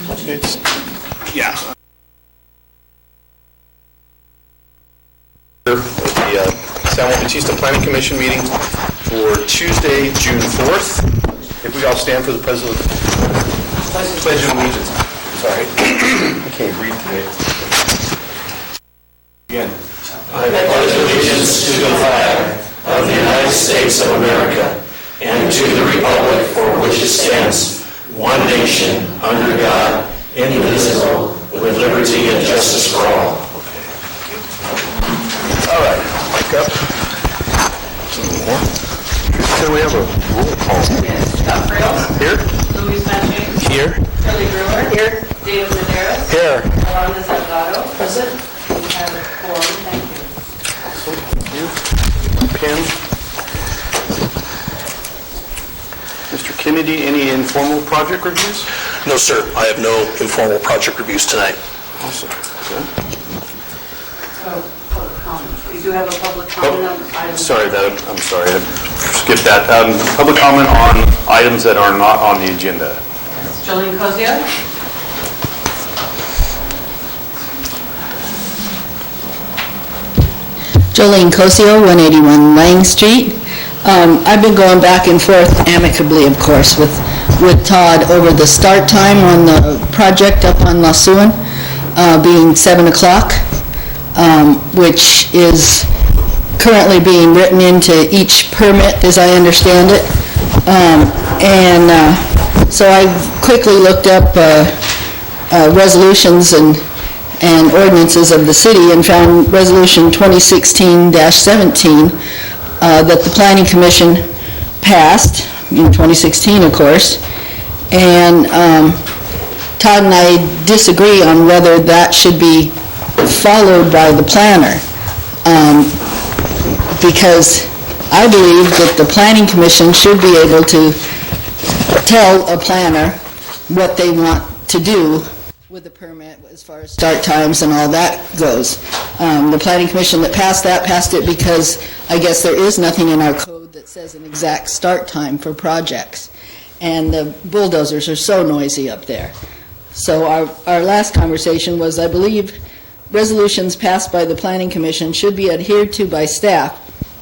It's, yeah. The San Juan Bautista Planning Commission meeting for Tuesday, June 4th. If we all stand for the Pledge of Allegiance. Sorry. I can't read today. Again. I pledge allegiance to the flag of the United States of America and to the republic for which it stands, one nation, under God, indivisible, with liberty and justice for all. All right, mic up. Can we have a roll call? Yes, Scott Frail. Here. Louis Sanchez. Here. Shirley Brewer. Here. David Medeiros. Here. Alonda Salgado. Present. We have a quorum. Thank you. Pen. Mr. Kennedy, any informal project reviews? No, sir. I have no informal project reviews tonight. Awesome. Good. Public comment. We do have a public comment on items. Sorry, I'm sorry. I skipped that. Public comment on items that are not on the agenda. Jolene Cozio. Jolene Cosio, 181 Lang Street. I've been going back and forth amicably, of course, with Todd over the start time on the project up on La Suan, being 7 o'clock, which is currently being written into each permit, as I understand it. So I quickly looked up resolutions and ordinances of the city and found Resolution 2016-17 that the Planning Commission passed in 2016, of course. And Todd and I disagree on whether that should be followed by the planner, because I believe that the Planning Commission should be able to tell a planner what they want to do with the permit as far as start times and all that goes. The Planning Commission that passed it because I guess there is nothing in our code that says an exact start time for projects. And the bulldozers are so noisy up there. So our last conversation was, I believe, resolutions passed by the Planning Commission should be adhered to by staff,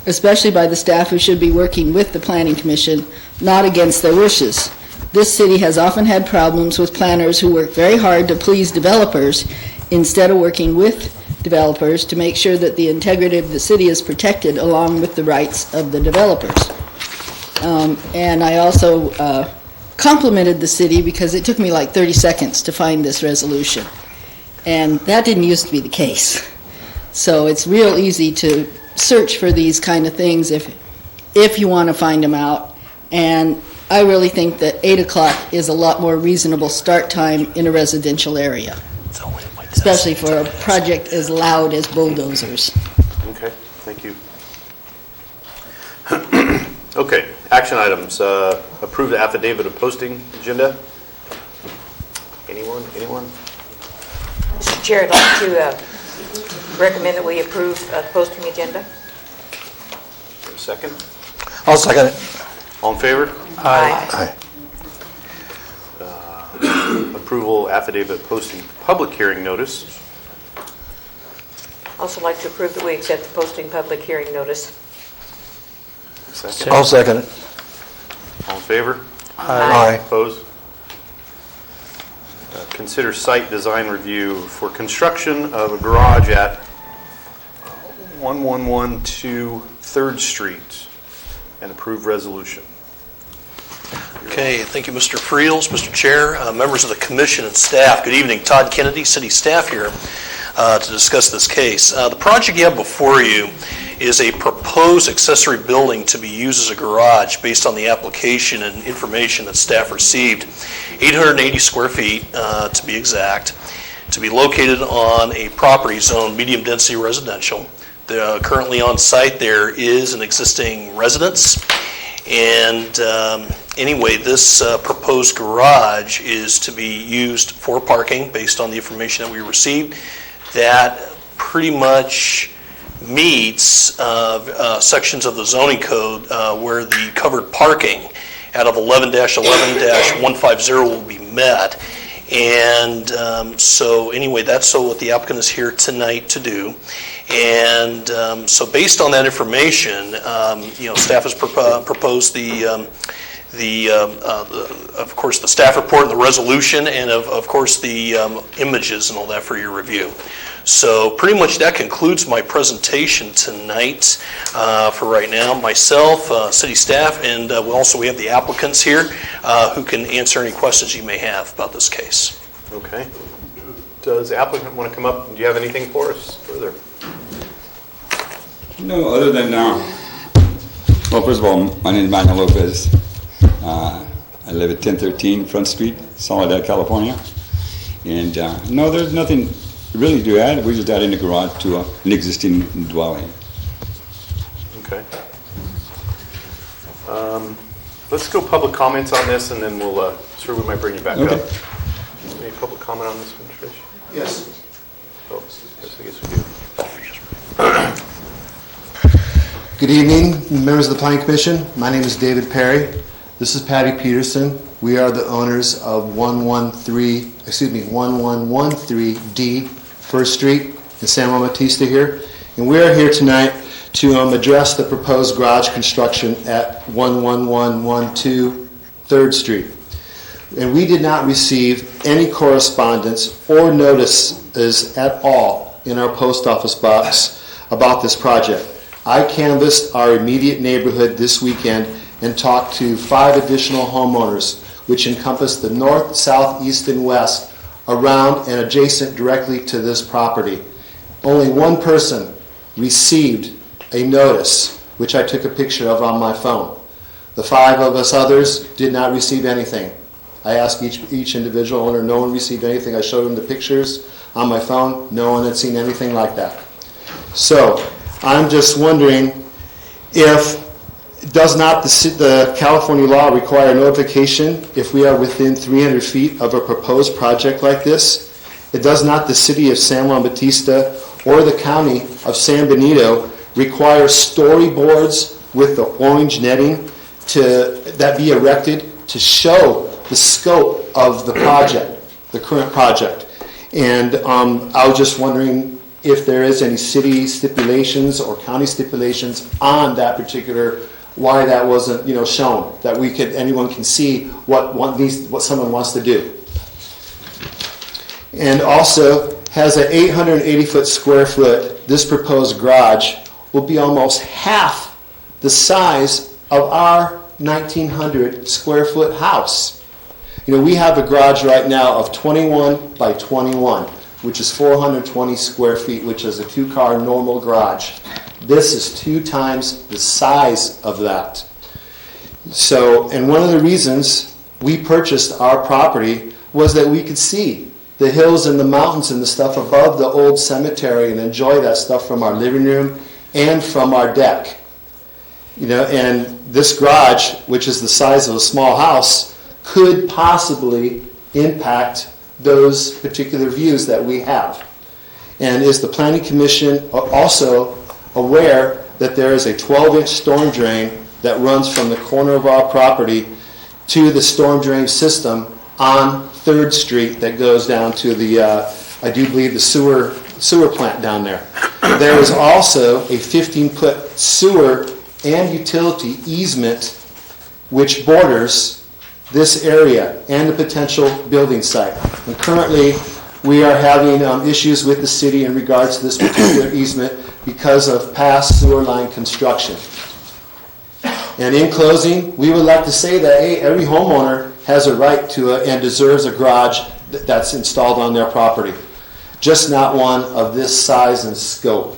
especially by the staff who should be working with the Planning Commission, not against their wishes. This city has often had problems with planners who work very hard to please developers instead of working with developers to make sure that the integrity of the city is protected along with the rights of the developers. And I also complimented the city because it took me like 30 seconds to find this resolution. And that didn't used to be the case. So it's real easy to search for these kind of things if you want to find them out. And I really think that 8 o'clock is a lot more reasonable start time in a residential area, especially for a project as loud as bulldozers. Okay, thank you. Okay, action items. Approve the affidavit of posting agenda. Anyone? Mr. Chair, I'd like to recommend that we approve the posting agenda. For a second. I'll second it. All in favor? Aye. Approval affidavit posting public hearing notice. Also like to approve that we accept the posting public hearing notice. Second. I'll second it. All in favor? Aye. Opposed? Consider site design review for construction of a garage at 1112 3rd Street and approve resolution. Okay, thank you, Mr. Friels, Mr. Chair, members of the commission and staff. Good evening. Todd Kennedy, city staff here to discuss this case. The project you have before you is a proposed accessory building to be used as a garage based on the application and information that staff received. 880 square feet to be exact, to be located on a property zone medium density residential. Currently on site there is an existing residence, and anyway, this proposed garage is to be used for parking based on the information that we received. That pretty much meets sections of the zoning code where the covered parking out of 11-11-150 will be met. And so anyway, that's what the applicant is here tonight to do. And so based on that information, staff has proposed of course, the staff report and the resolution, and of course the images and all that for your review. So pretty much that concludes my presentation tonight for right now. Myself, city staff, and we have the applicants here who can answer any questions you may have about this case. Okay. Does the applicant want to come up? Do you have anything for us further? No, other than, well, first of all, my name is Manuel Lopez. I live at 1013 Front Street, Soledad, California. And no, there's nothing really to add. We just added a garage to an existing dwelling. Okay. Let's go public comments on this, and then we'll, sir, we might bring you back up. Any public comment on this one, Trish? Yes. Oh, yes, I guess we do. Good evening, members of the Planning Commission. My name is David Perry. This is Patty Peterson. We are the owners of 1113D First Street in San Juan Bautista here. And we are here tonight to address the proposed garage construction at 11112 3rd Street. And we did not receive any correspondence or notices at all in our post office box about this project. I canvassed our immediate neighborhood this weekend and talked to 5 additional homeowners, which encompass the north, south, east, and west around and adjacent directly to this property. Only one person received a notice, which I took a picture of on my phone. The 5 of us others did not receive anything. I asked each individual owner, no one received anything. I showed them the pictures on my phone. No one had seen anything like that. So I'm just wondering if does not the California law require notification if we are within 300 feet of a proposed project like this? It does not the city of San Juan Bautista or the county of San Benito require storyboards with the orange netting that be erected to show the scope of the project, the current project? And I was just wondering if there is any city stipulations or county stipulations on that particular, why that wasn't shown, that anyone can see what someone wants to do. And also has an 880 square foot. This proposed garage will be almost half the size of our 1,900 square foot house. We have a garage right now of 21 by 21, which is 420 square feet, which is a 2-car normal garage. This is 2 times the size of that. So, and one of the reasons we purchased our property was that we could see the hills and the mountains and the stuff above the old cemetery and enjoy that stuff from our living room and from our deck. And this garage, which is the size of a small house, could possibly impact those particular views that we have. And is the Planning Commission also aware that there is a 12-inch storm drain that runs from the corner of our property to the storm drain system on 3rd Street that goes down to the, I do believe, the sewer plant down there. There is also a 15-foot sewer and utility easement which borders this area and the potential building site. And currently, we are having issues with the city in regards to this particular easement because of past sewer line construction. And in closing, we would like to say that every homeowner has a right to and deserves a garage that's installed on their property, just not one of this size and scope.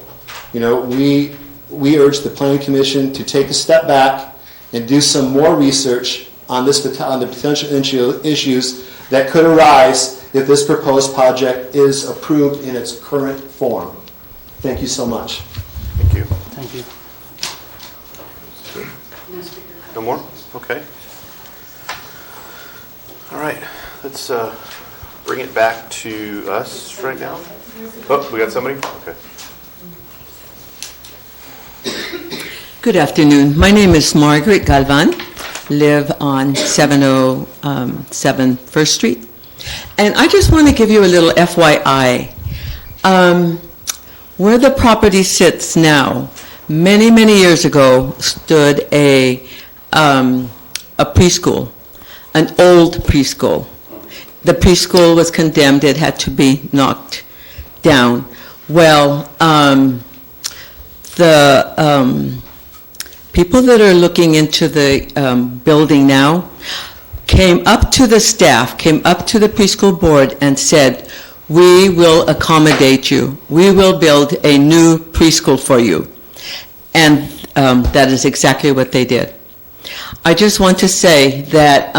We urge the Planning Commission to take a step back and do some more research on the potential issues that could arise if this proposed project is approved in its current form. Thank you so much. Thank you. Thank you. No more? Okay. All right. Let's bring it back to us right now. Oh, we got somebody? Okay. Good afternoon. My name is Margaret Galvan. Live on 707 First Street. And I just want to give you a little FYI. Where the property sits now, many, many years ago, stood a preschool, an old preschool. The preschool was condemned. It had to be knocked down. Well, the people that are looking into the building now came up to the staff, came up to the preschool board and said, we will accommodate you. We will build a new preschool for you. And that is exactly what they did. I just want to say that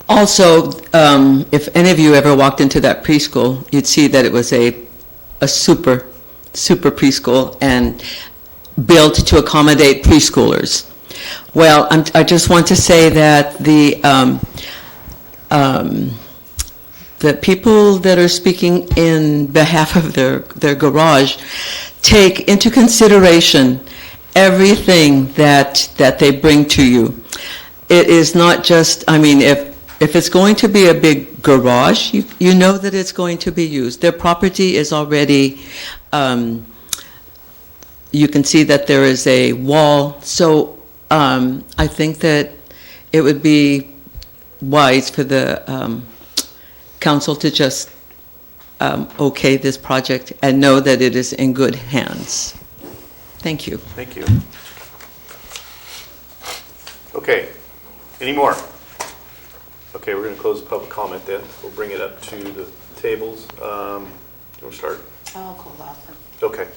also, if any of you ever walked into that preschool, you'd see that it was a super preschool and built to accommodate preschoolers. Well, I just want to say that the people that are speaking in behalf of their garage take into consideration everything that they bring to you. It is not just, I mean, if it's going to be a big garage, you know that it's going to be used. Their property is already, you can see that there is a wall, so I think that it would be wise for the council to just okay this project and know that it is in good hands. Thank you. Thank you. Okay, any more? Okay, we're going to close the public comment then. We'll bring it up to the tables. We'll start. I'll call Lawson. Okay.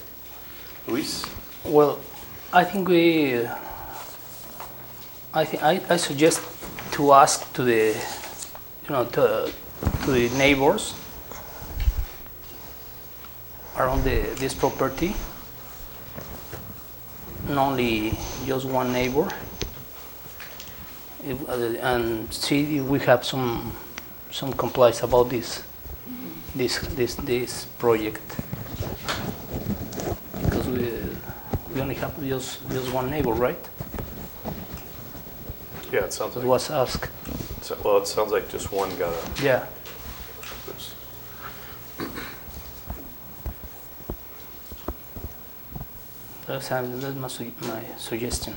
Luis? Well, I think I suggest to ask to the, to the neighbors around this property, not only just one neighbor, and see if we have some complaints about this project, because we only have just one neighbor, right? Yeah, it sounds It like. was asked. Well, it sounds like just one got a. Yeah. That's my suggestion.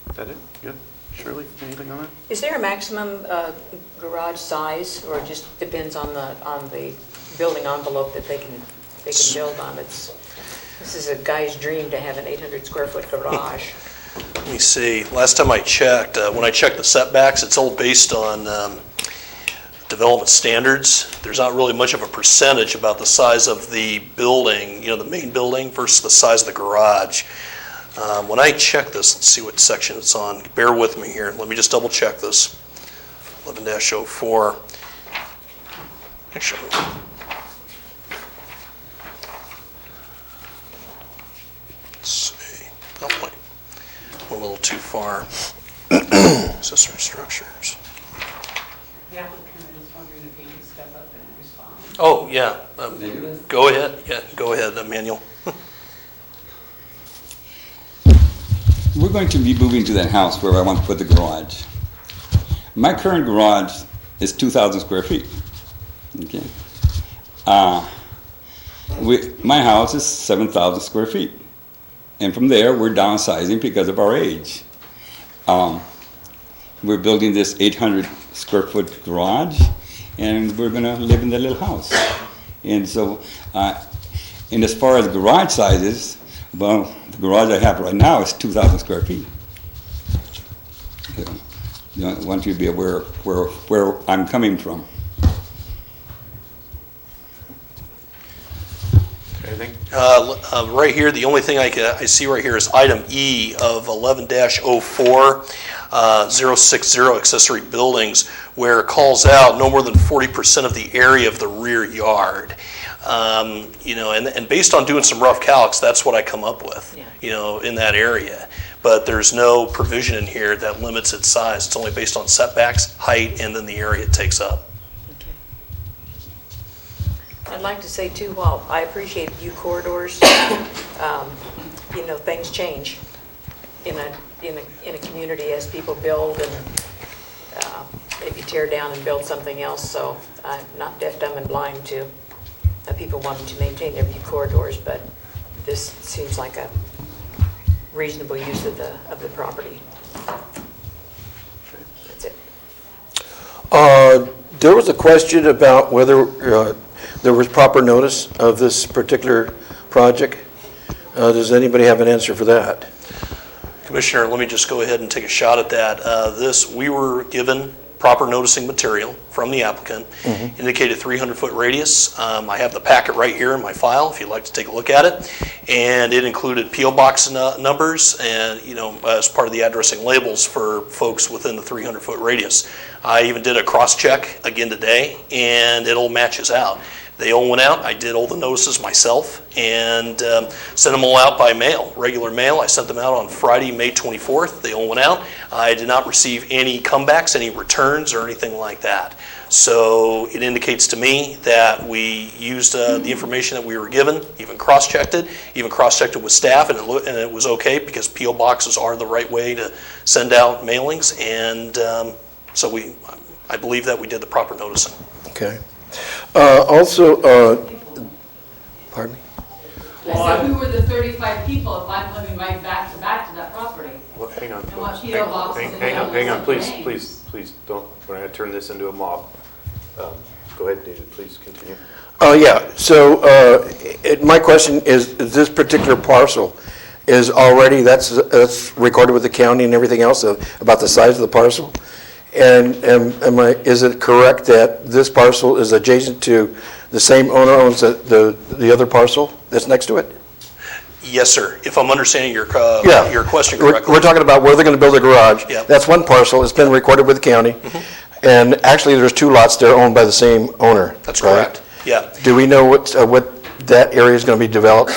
Is that it? Good. Shirley, anything on that? Is there a maximum garage size, or it just depends on the building envelope that they can build on? This is a guy's dream to have an 800 square foot garage. Let me see. Last time I checked, when I checked the setbacks, it's all based on development standards. There's not really much of a percentage about the size of the building, the main building versus the size of the garage. When I check this, let's see what section it's on. Bear with me here. Let me just double check this. 11-04. Actually, let's see. Oh, wait. A little too far. Accessory structures. The applicant is wondering if he can step up and respond. Oh, yeah. Go ahead. Yeah, go ahead, Emmanuel. We're going to be moving to that house where I want to put the garage. My current garage is 2,000 square feet. Okay. My house is 7,000 square feet. And from there, we're downsizing because of our age. We're building this 800 square foot garage, and we're going to live in the little house. And so, and as far as garage sizes, well, the garage I have right now is 2,000 square feet. So, I want you to be aware of where I'm coming from. Anything? Right here, the only thing I see right here is item E of 11-04, 060 accessory buildings, where it calls out no more than 40% of the area of the rear yard. And based on doing some rough calcs, that's what I come up with, in that area. But there's no provision in here that limits its size. It's only based on setbacks, height, and then the area it takes up. I'd like to say too, while I appreciate view corridors, things change in a community as people build and maybe tear down and build something else. So I'm not deaf, dumb, and blind to people wanting to maintain their view corridors, but this seems like a reasonable use of the property. That's it. There was a question about whether there was proper notice of this particular project. Does anybody have an answer for that? Commissioner, let me just go ahead and take a shot at that. We were given proper noticing material from the applicant, indicated 300-foot radius. I have the packet right here in my file if you'd like to take a look at it. And it included P.O. box numbers and, as part of the addressing labels for folks within the 300-foot radius. I even did a cross-check again today, and it all matches out. They all went out. I did all the notices myself and sent them all out by mail, regular mail. I sent them out on Friday, May 24th. They all went out. I did not receive any comebacks, any returns, or anything like that. So it indicates to me that we used the information that we were given, even cross-checked it with staff, and it was okay because P.O. boxes are the right way to send out mailings. And so I believe that we did the proper noticing. Okay. Also, pardon me? I said, who were the 35 people if I'm living right back to that property? Well, hang on. And what P.O. boxes and Hang on, please, names? please don't, we're going to turn this into a mob. Go ahead, David, please continue. Yeah, so my question is this particular parcel is already, that's recorded with the county and everything else about the size of the parcel? And is it correct that this parcel is adjacent to the same owner owns the other parcel that's next to it? Yes, sir. If I'm understanding your question correctly. We're talking about where they're going to build a garage. Yep. That's one parcel. It's been recorded with the county. And actually, there's two lots there owned by the same owner. That's correct. Yeah. Do we know what that area is going to be developed?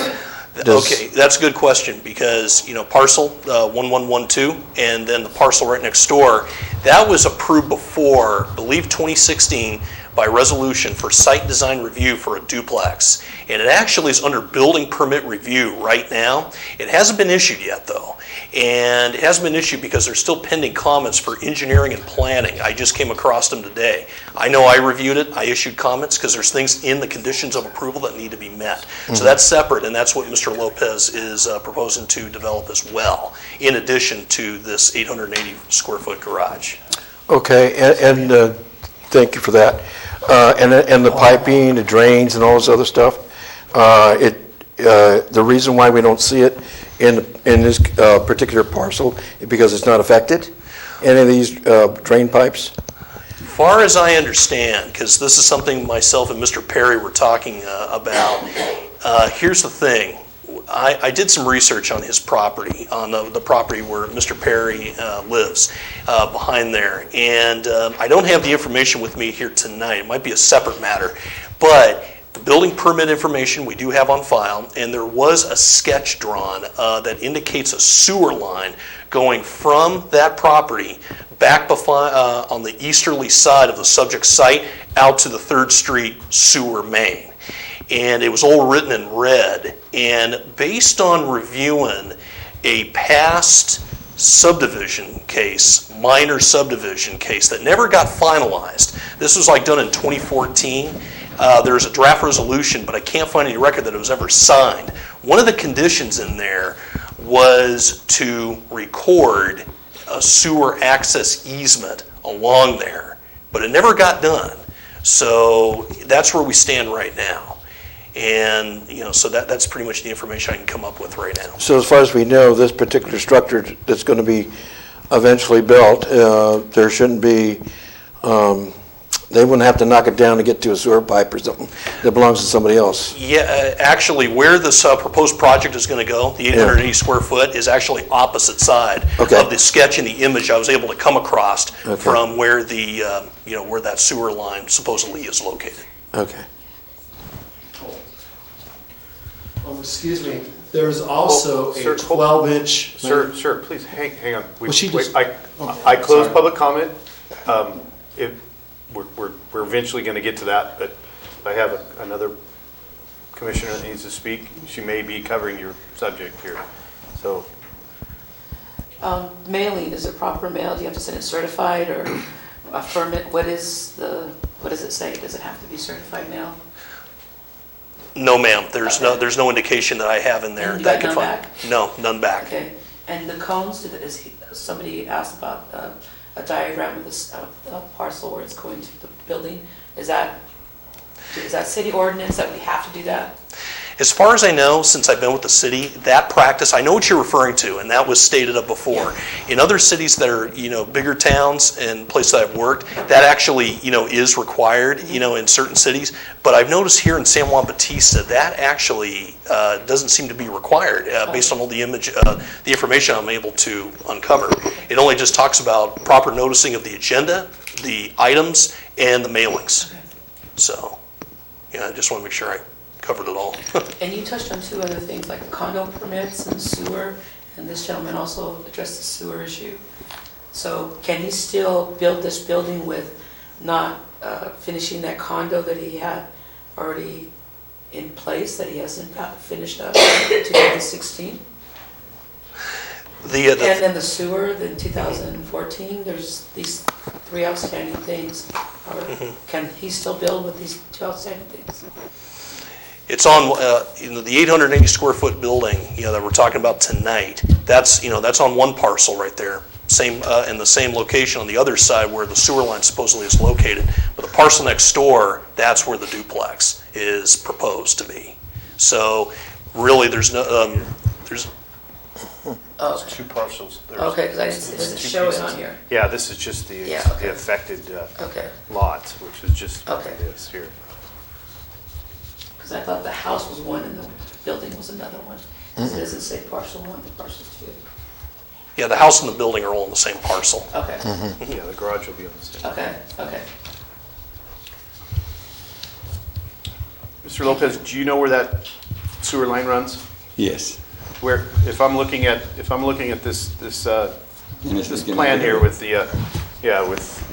Okay, that's a good question because, parcel 1112 and then the parcel right next door, that was approved before, I believe 2016, by resolution for site design review for a duplex. And it actually is under building permit review right now. It hasn't been issued yet, though. And it hasn't been issued because there's still pending comments for engineering and planning. I just came across them today. I know I reviewed it. I issued comments because there's things in the conditions of approval that need to be met. So that's separate, and that's what Mr. Lopez is proposing to develop as well, in addition to this 880 square foot garage. Okay, and thank you for that. And the piping, the drains, and all this other stuff. The reason why we don't see it in this particular parcel is because it's not affected. Any of these drain pipes? Far as I understand, because this is something myself and Mr. Perry were talking about, here's the thing. I did some research on his property, on the property where Mr. Perry lives, behind there. And I don't have the information with me here tonight. It might be a separate matter. But the building permit information we do have on file, and there was a sketch drawn that indicates a sewer line going from that property back on the easterly side of the subject site out to the 3rd Street sewer main. And it was all written in red. And based on reviewing a past subdivision case, minor subdivision case that never got finalized, this was done in 2014. There's a draft resolution, but I can't find any record that it was ever signed. One of the conditions in there was to record a sewer access easement along there, but it never got done. So that's where we stand right now. And, so that's pretty much the information I can come up with right now. So as far as we know, this particular structure that's going to be eventually built, there shouldn't be, they wouldn't have to knock it down to get to a sewer pipe or something that belongs to somebody else. Yeah, actually, where this proposed project is going to go, the 880 square foot, is actually opposite side of the sketch and the image I was able to come across from where the, where that sewer line supposedly is located. Okay. Excuse me, there's also a 12-inch... Sir, please hang on. I closed public comment. We're eventually going to get to that, but I have another commissioner that needs to speak. She may be covering your subject here. So, Mailing, is it proper mail? Do you have to send it certified or affirm it? What does it say? Does it have to be certified mail? No, ma'am, there's no indication that I have in there. And you that got could none find- back? No, none back. Okay, and the cones, somebody asked about a diagram of the parcel where it's going to the building. Is that city ordinance that we have to do that? As far as I know, since I've been with the city, that practice, I know what you're referring to, and that was stated up before. In other cities that are, bigger towns and places that I've worked, that actually, is required, in certain cities. But I've noticed here in San Juan Bautista, that actually doesn't seem to be required based on all the information I'm able to uncover. It only just talks about proper noticing of the agenda, the items, and the mailings. So, I just want to make sure I covered it all. And you touched on two other things, like the condo permits and sewer, and this gentleman also addressed the sewer issue. So can he still build this building with not finishing that condo that he had already in place, that he hasn't got finished up in 2016? And then the sewer, in 2014, there's these three outstanding things. Can he still build with these two outstanding things? It's on, the 880 square foot building, that we're talking about tonight. That's on one parcel right there. Same, in the same location on the other side where the sewer line supposedly is located. But the parcel next door, that's where the duplex is proposed to be. So really, there's no, there's. There's two parcels. Okay, because I didn't show it on here. Yeah, this is just the the affected lot, which is just this here. Because I thought the house was one and the building was another one. It doesn't say parcel one to parcel two. Yeah, the house and the building are all in the same parcel. Okay. Yeah, the garage will be on the same. Okay. Mr. Lopez, do you know where that sewer line runs? Yes. Where, if I'm looking at this plan here with the with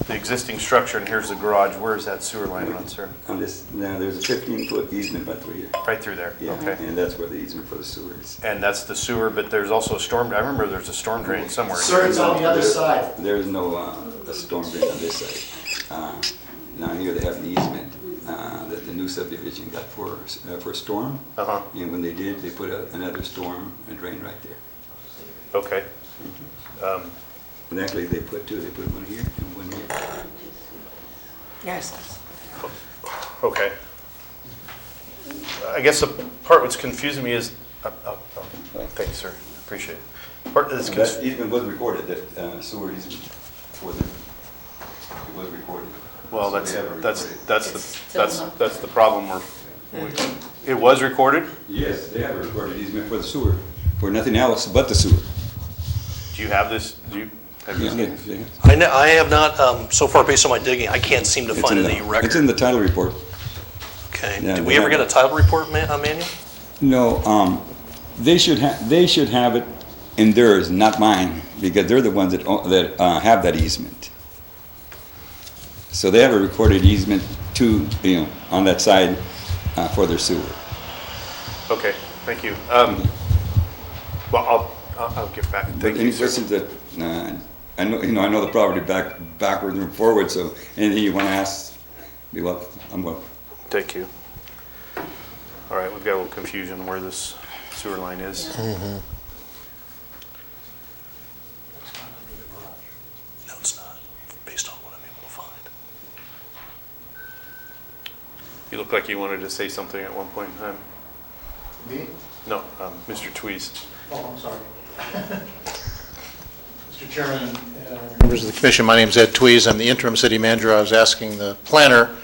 the existing structure, and here's the garage, where does that sewer line run, sir? On this, now there's a 15-foot easement right through here. Right through there, Yeah, okay. and that's where the easement for the sewer is. And that's the sewer, but there's also a storm, I remember there's a storm drain somewhere. Sir, it's on the other side. There's no a storm drain on this side. Now here they have an easement that the new subdivision got for storm. And when they did, they put another storm drain right there. Okay. And actually, they put two. They put one here and one here. Yes. Okay. I guess the part that's confusing me is, thank you, sir, appreciate it. Part that's That easement was recorded, that sewer easement for them. It was recorded. Well, So that's the problem. It was recorded? Yes, they have a recorded easement for the sewer, for nothing else but the sewer. Do you have this? Have you Yeah. I have not, so far based on my digging, I can't seem to find any record. It's in the title report. Okay. Yeah, Did we ever get a title report, Manuel? No, they should have it in theirs, not mine, because they're the ones that have that easement. So they have a recorded easement on that side for their sewer. Okay, thank you. Well, I'll get back. Thank Any you, sir. questions that, I know the property backwards and forward, so anything you want to ask, be welcome. I'm welcome. Thank you. All right, we've got a little confusion where this sewer line is. No, it's not, based on what I'm able to find. You look like you wanted to say something at one point in time. Me? No, Mr. Tweez. Oh, I'm sorry. Mr. Chairman, members of the commission, my name is Ed Tweez. I'm the interim city manager. I was asking the planner,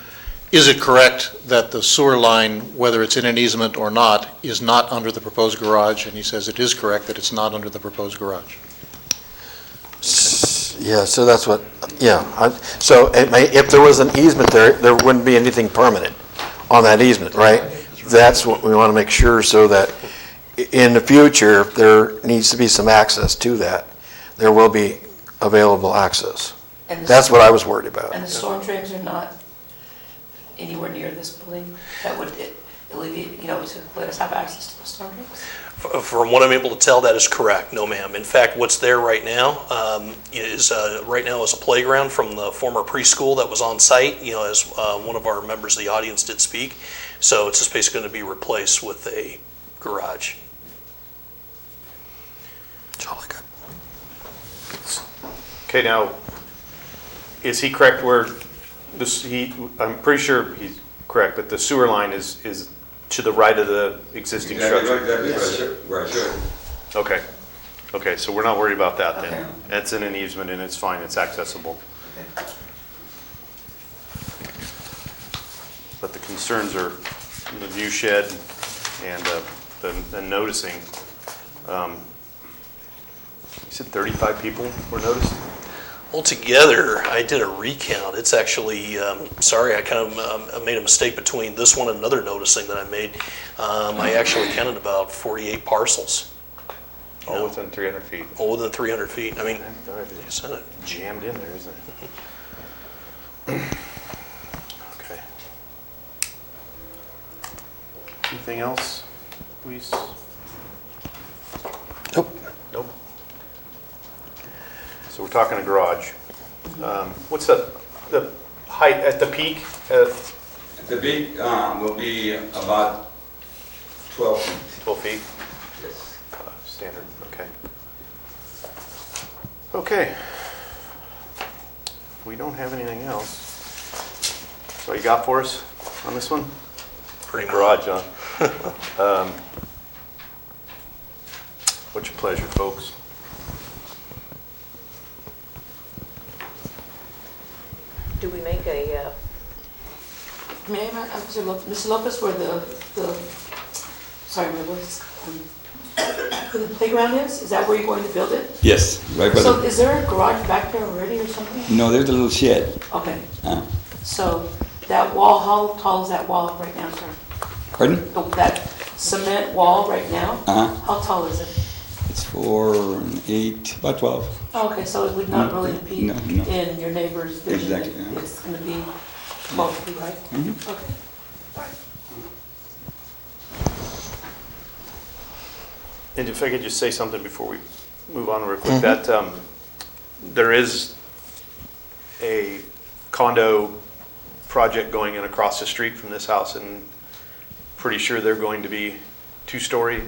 is it correct that the sewer line, whether it's in an easement or not, is not under the proposed garage? And he says it is correct that it's not under the proposed garage. Yeah, so that's what, so if there was an easement there wouldn't be anything permanent on that easement, right? That's what we want to make sure, so that in the future, if there needs to be some access to that, there will be available access. That's what I was worried about. And the storm drains are not anywhere near this building that would alleviate, to let us have access to those storm drains? From what I'm able to tell, that is correct. No, ma'am. In fact, what's there right now is a playground from the former preschool that was on site, as one of our members of the audience did speak. So it's just basically going to be replaced with a garage. That's all I got. Okay, now, is he correct where I'm pretty sure he's correct, but the sewer line is to the right of the existing structure? Exactly where I should. Okay. Okay, so we're not worried about that then. Okay. That's in an easement and it's fine, it's accessible. Okay. But the concerns are the view shed and the noticing. You said 35 people were noticed? Altogether, I did a recount. It's actually, sorry, I kind of made a mistake between this one and another noticing that I made. I actually counted about 48 parcels. All within 300 feet. All within 300 feet. I mean, It's jammed in there, isn't it? Okay. Anything else, Luis? Nope. Nope. So we're talking a garage. What's the height at the peak? The peak will be about 12 feet. 12 feet? Yes. Standard, okay. Okay. We don't have anything else. So you got for us on this one? Pretty much. Garage, huh? What's your pleasure, folks? Do we make a, May I, Mr. Lopez, where sorry, my voice, where the playground is that where you're going to build it? Yes, right by So the... is there a garage back there already or something? No, there's a little shed. Okay, so that wall, how tall is that wall right now, sir? Pardon? That cement wall right now? Uh-huh. How tall is it? It's 4 and 8, about 12. Okay, so it would not really impede No, no. in your neighbor's vision? Exactly, yeah. It's going to be 12 feet, right? Mhm. Okay. And if I could just say something before we move on real quick, that there is a condo project going in across the street from this house, and pretty sure they're going to be 2-story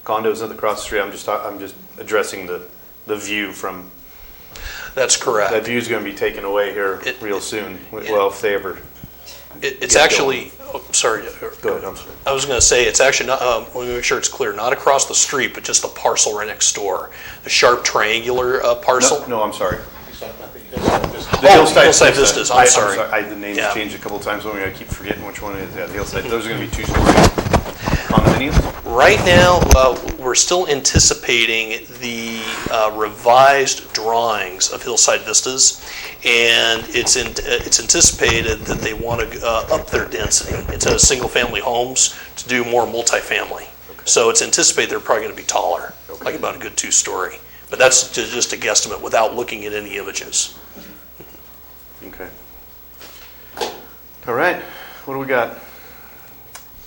condos across the street. I'm just addressing the view from. That's correct. That view is going to be taken away here real soon. Well, if they ever. It's actually, sorry. Go ahead, I'm sorry. I was going to say, it's actually not, let me make sure it's clear, not across the street, but just the parcel right next door. The sharp triangular parcel. No, I'm sorry. The Hillside Vistas, I'm sorry. The name's Yeah. changed a couple of times, I keep forgetting which one it is. Yeah, the Hillside. Those are going to be 2-story condominiums? Right now, we're still anticipating the revised drawings of Hillside Vistas, and it's anticipated that they want to up their density instead of single-family homes to do more multifamily. Okay. So it's anticipated they're probably going to be taller, like about a good 2-story. But that's just a guesstimate without looking at any images. Okay. All right. What do we got?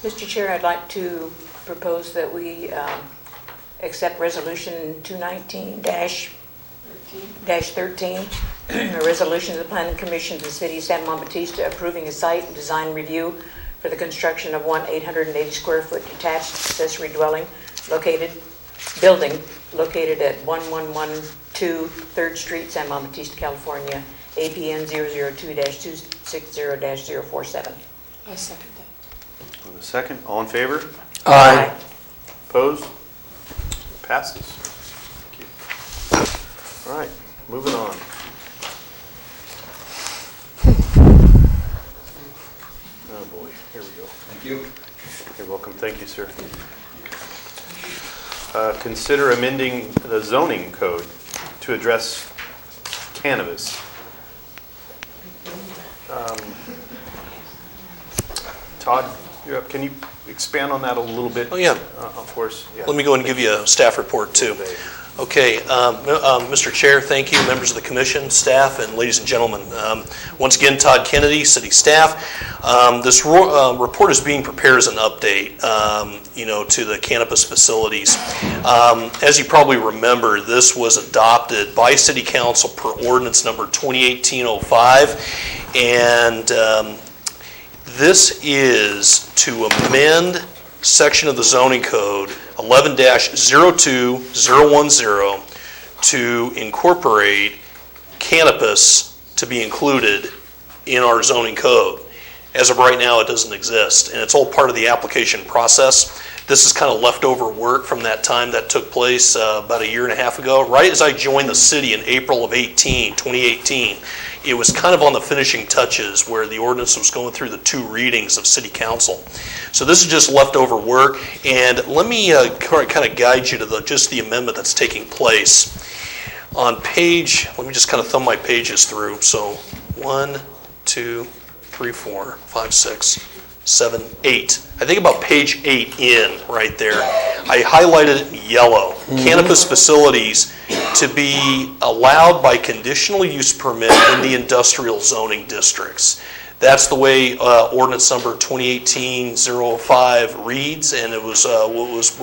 Mr. Chair, I'd like to propose that we accept Resolution 219-13, a resolution of the Planning Commission of the City of San Juan Bautista approving a site and design review for the construction of one 880-square-foot detached accessory building located at 1112 3rd Street, San Juan Bautista, California, APN 002-260-047. I second that. A second. All in favor? Aye. Opposed? Passes. Thank you. All right. Moving on. Oh boy. Here we go. Thank you. You're welcome. Thank you, sir. Consider amending the zoning code to address cannabis. Todd, you're up. Can you expand on that a little bit? Oh, yeah. Of course. Yeah. Let me go and give you a staff report, too. Okay, Mr. Chair, thank you, members of the commission, staff, and ladies and gentlemen. Once again, Todd Kennedy, city staff. This report is being prepared as an update, to the cannabis facilities. As you probably remember, this was adopted by City Council per ordinance number 2018-05, and this is to amend section of the zoning code 11-02010 to incorporate cannabis to be included in our zoning code. As of right now, it doesn't exist, and it's all part of the application process. This is kind of leftover work from that time that took place about a year and a half ago. Right as I joined the city in April of 2018, it was kind of on the finishing touches where the ordinance was going through the 2 readings of City Council. So this is just leftover work, and let me kind of guide you to just the amendment that's taking place. On page, let me just kind of thumb my pages through. So 1, 2, 3, 4, 5, 6, 7, 8. I think about page 8 in right there. I highlighted it in yellow. Cannabis facilities to be allowed by conditional use permit in the industrial zoning districts. That's the way ordinance number 2018-05 reads, and it was what was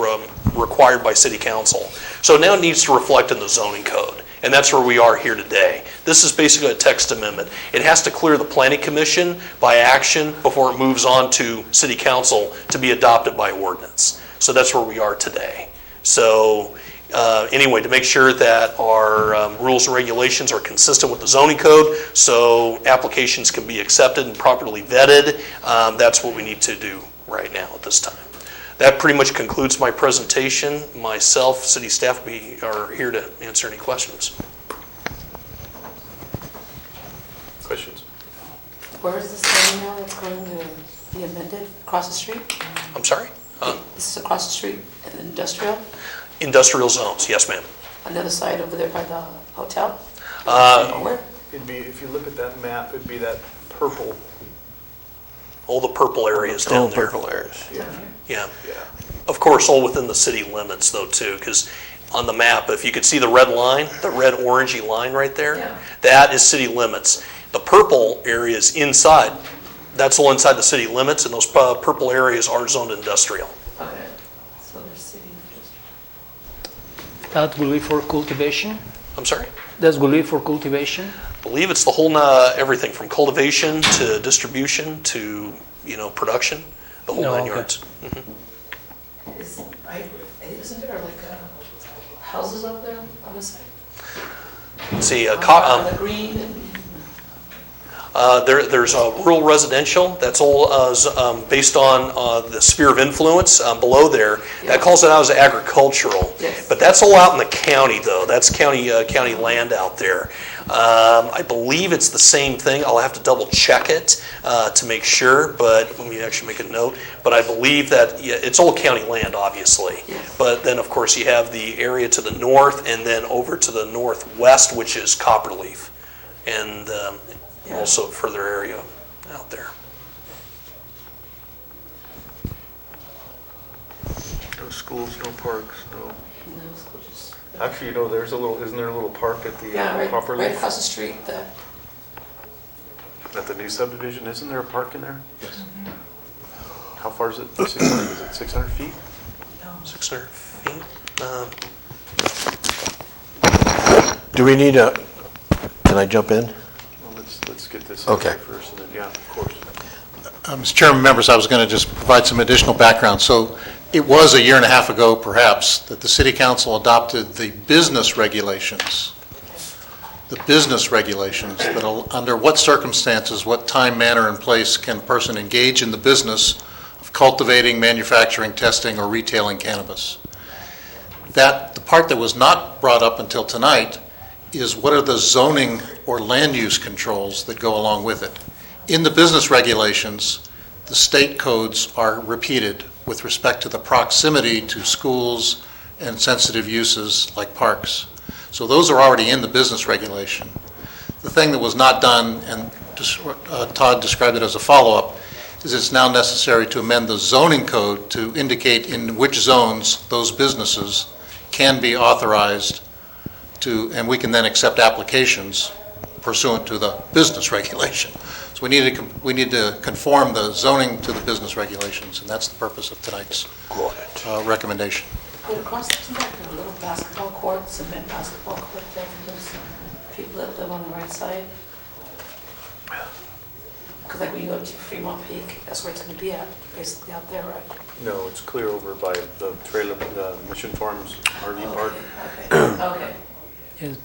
required by City Council. So now it needs to reflect in the zoning code, and that's where we are here today. This is basically a text amendment. It has to clear the Planning Commission by action before it moves on to City Council to be adopted by ordinance. So that's where we are today. So anyway, to make sure that our rules and regulations are consistent with the zoning code so applications can be accepted and properly vetted, that's what we need to do right now at this time. That pretty much concludes my presentation. Myself, city staff, we are here to answer any questions. Questions? Where is this building now that's going to be amended? Across the street? I'm sorry? This is across the street in the industrial? Industrial zones, yes ma'am. On the other side over there by the hotel? Where? It'd be, if you look at that map, it'd be that purple. All the purple areas down there. Purple areas. Yeah. Of course, all within the city limits though too, because on the map, if you could see the red line, the red orangey line right there, that is city limits. The purple area is inside. That's all inside the city limits, and those purple areas are zoned industrial. Okay. So they're city. That will be for cultivation? I'm sorry? That will be for cultivation? I believe it's the whole, everything from cultivation to distribution to, production, the whole 9 yards. Isn't there like houses up there on the side? Let's see, On the green and... There's rural residential, that's all based on the sphere of influence below there. That calls it out as agricultural. Yes. But that's all out in the county though, that's county land out there. I believe it's the same thing, I'll have to double check it to make sure, but let me actually make a note. But I believe that it's all county land obviously. Yes. But then of course you have the area to the north and then over to the northwest, which is Copperleaf. And also further area out there. No schools, no parks, no. No, so just... Actually, isn't there a little park at the right Copperleaf? across the street. At the new subdivision, isn't there a park in there? Yes. How far is it? 600, is it 600 feet? 600 feet. Do we need can I jump in? Well, let's get this Okay. first, and then, yeah, of course. Mr. Chairman, members, I was going to just provide some additional background. So it was a year and a half ago, perhaps, that the City Council adopted the business regulations. The business regulations that under what circumstances, what time, manner, and place can a person engage in the business of cultivating, manufacturing, testing, or retailing cannabis. The part that was not brought up until tonight is what are the zoning or land use controls that go along with it. In the business regulations, the state codes are repeated with respect to the proximity to schools and sensitive uses like parks. So those are already in the business regulation. The thing that was not done, and Todd described it as a follow-up, is it's now necessary to amend the zoning code to indicate in which zones those businesses can be authorized to, and we can then accept applications pursuant to the business regulation. So we need to conform the zoning to the business regulations, and that's the purpose of tonight's recommendation. But across the like a little basketball court, cement basketball court there for those people that live on the right side. Because like when you go to Fremont Peak, that's where it's going to be at, basically out there, right? No, it's clear over by the trailer, the Mission Farms RV park. Okay, okay. Yes,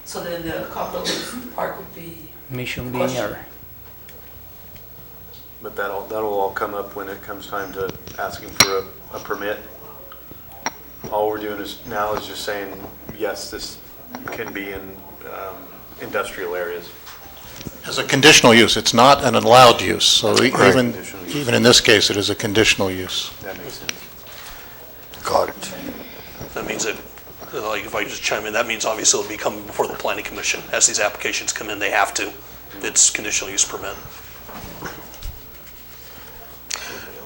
So then the Copperleaf Park would be, Mission Question. Vineyard. But that'll all come up when it comes time to asking for a permit. All we're doing now is just saying, yes, this can be in industrial areas. As a conditional use, it's not an allowed use, so even Conditional use. in this case, it is a conditional use. That makes sense. Got it. That means that, like, if I just chime in, that means obviously it'll be coming before the planning commission. As these applications come in, they have to. It's conditional use permit.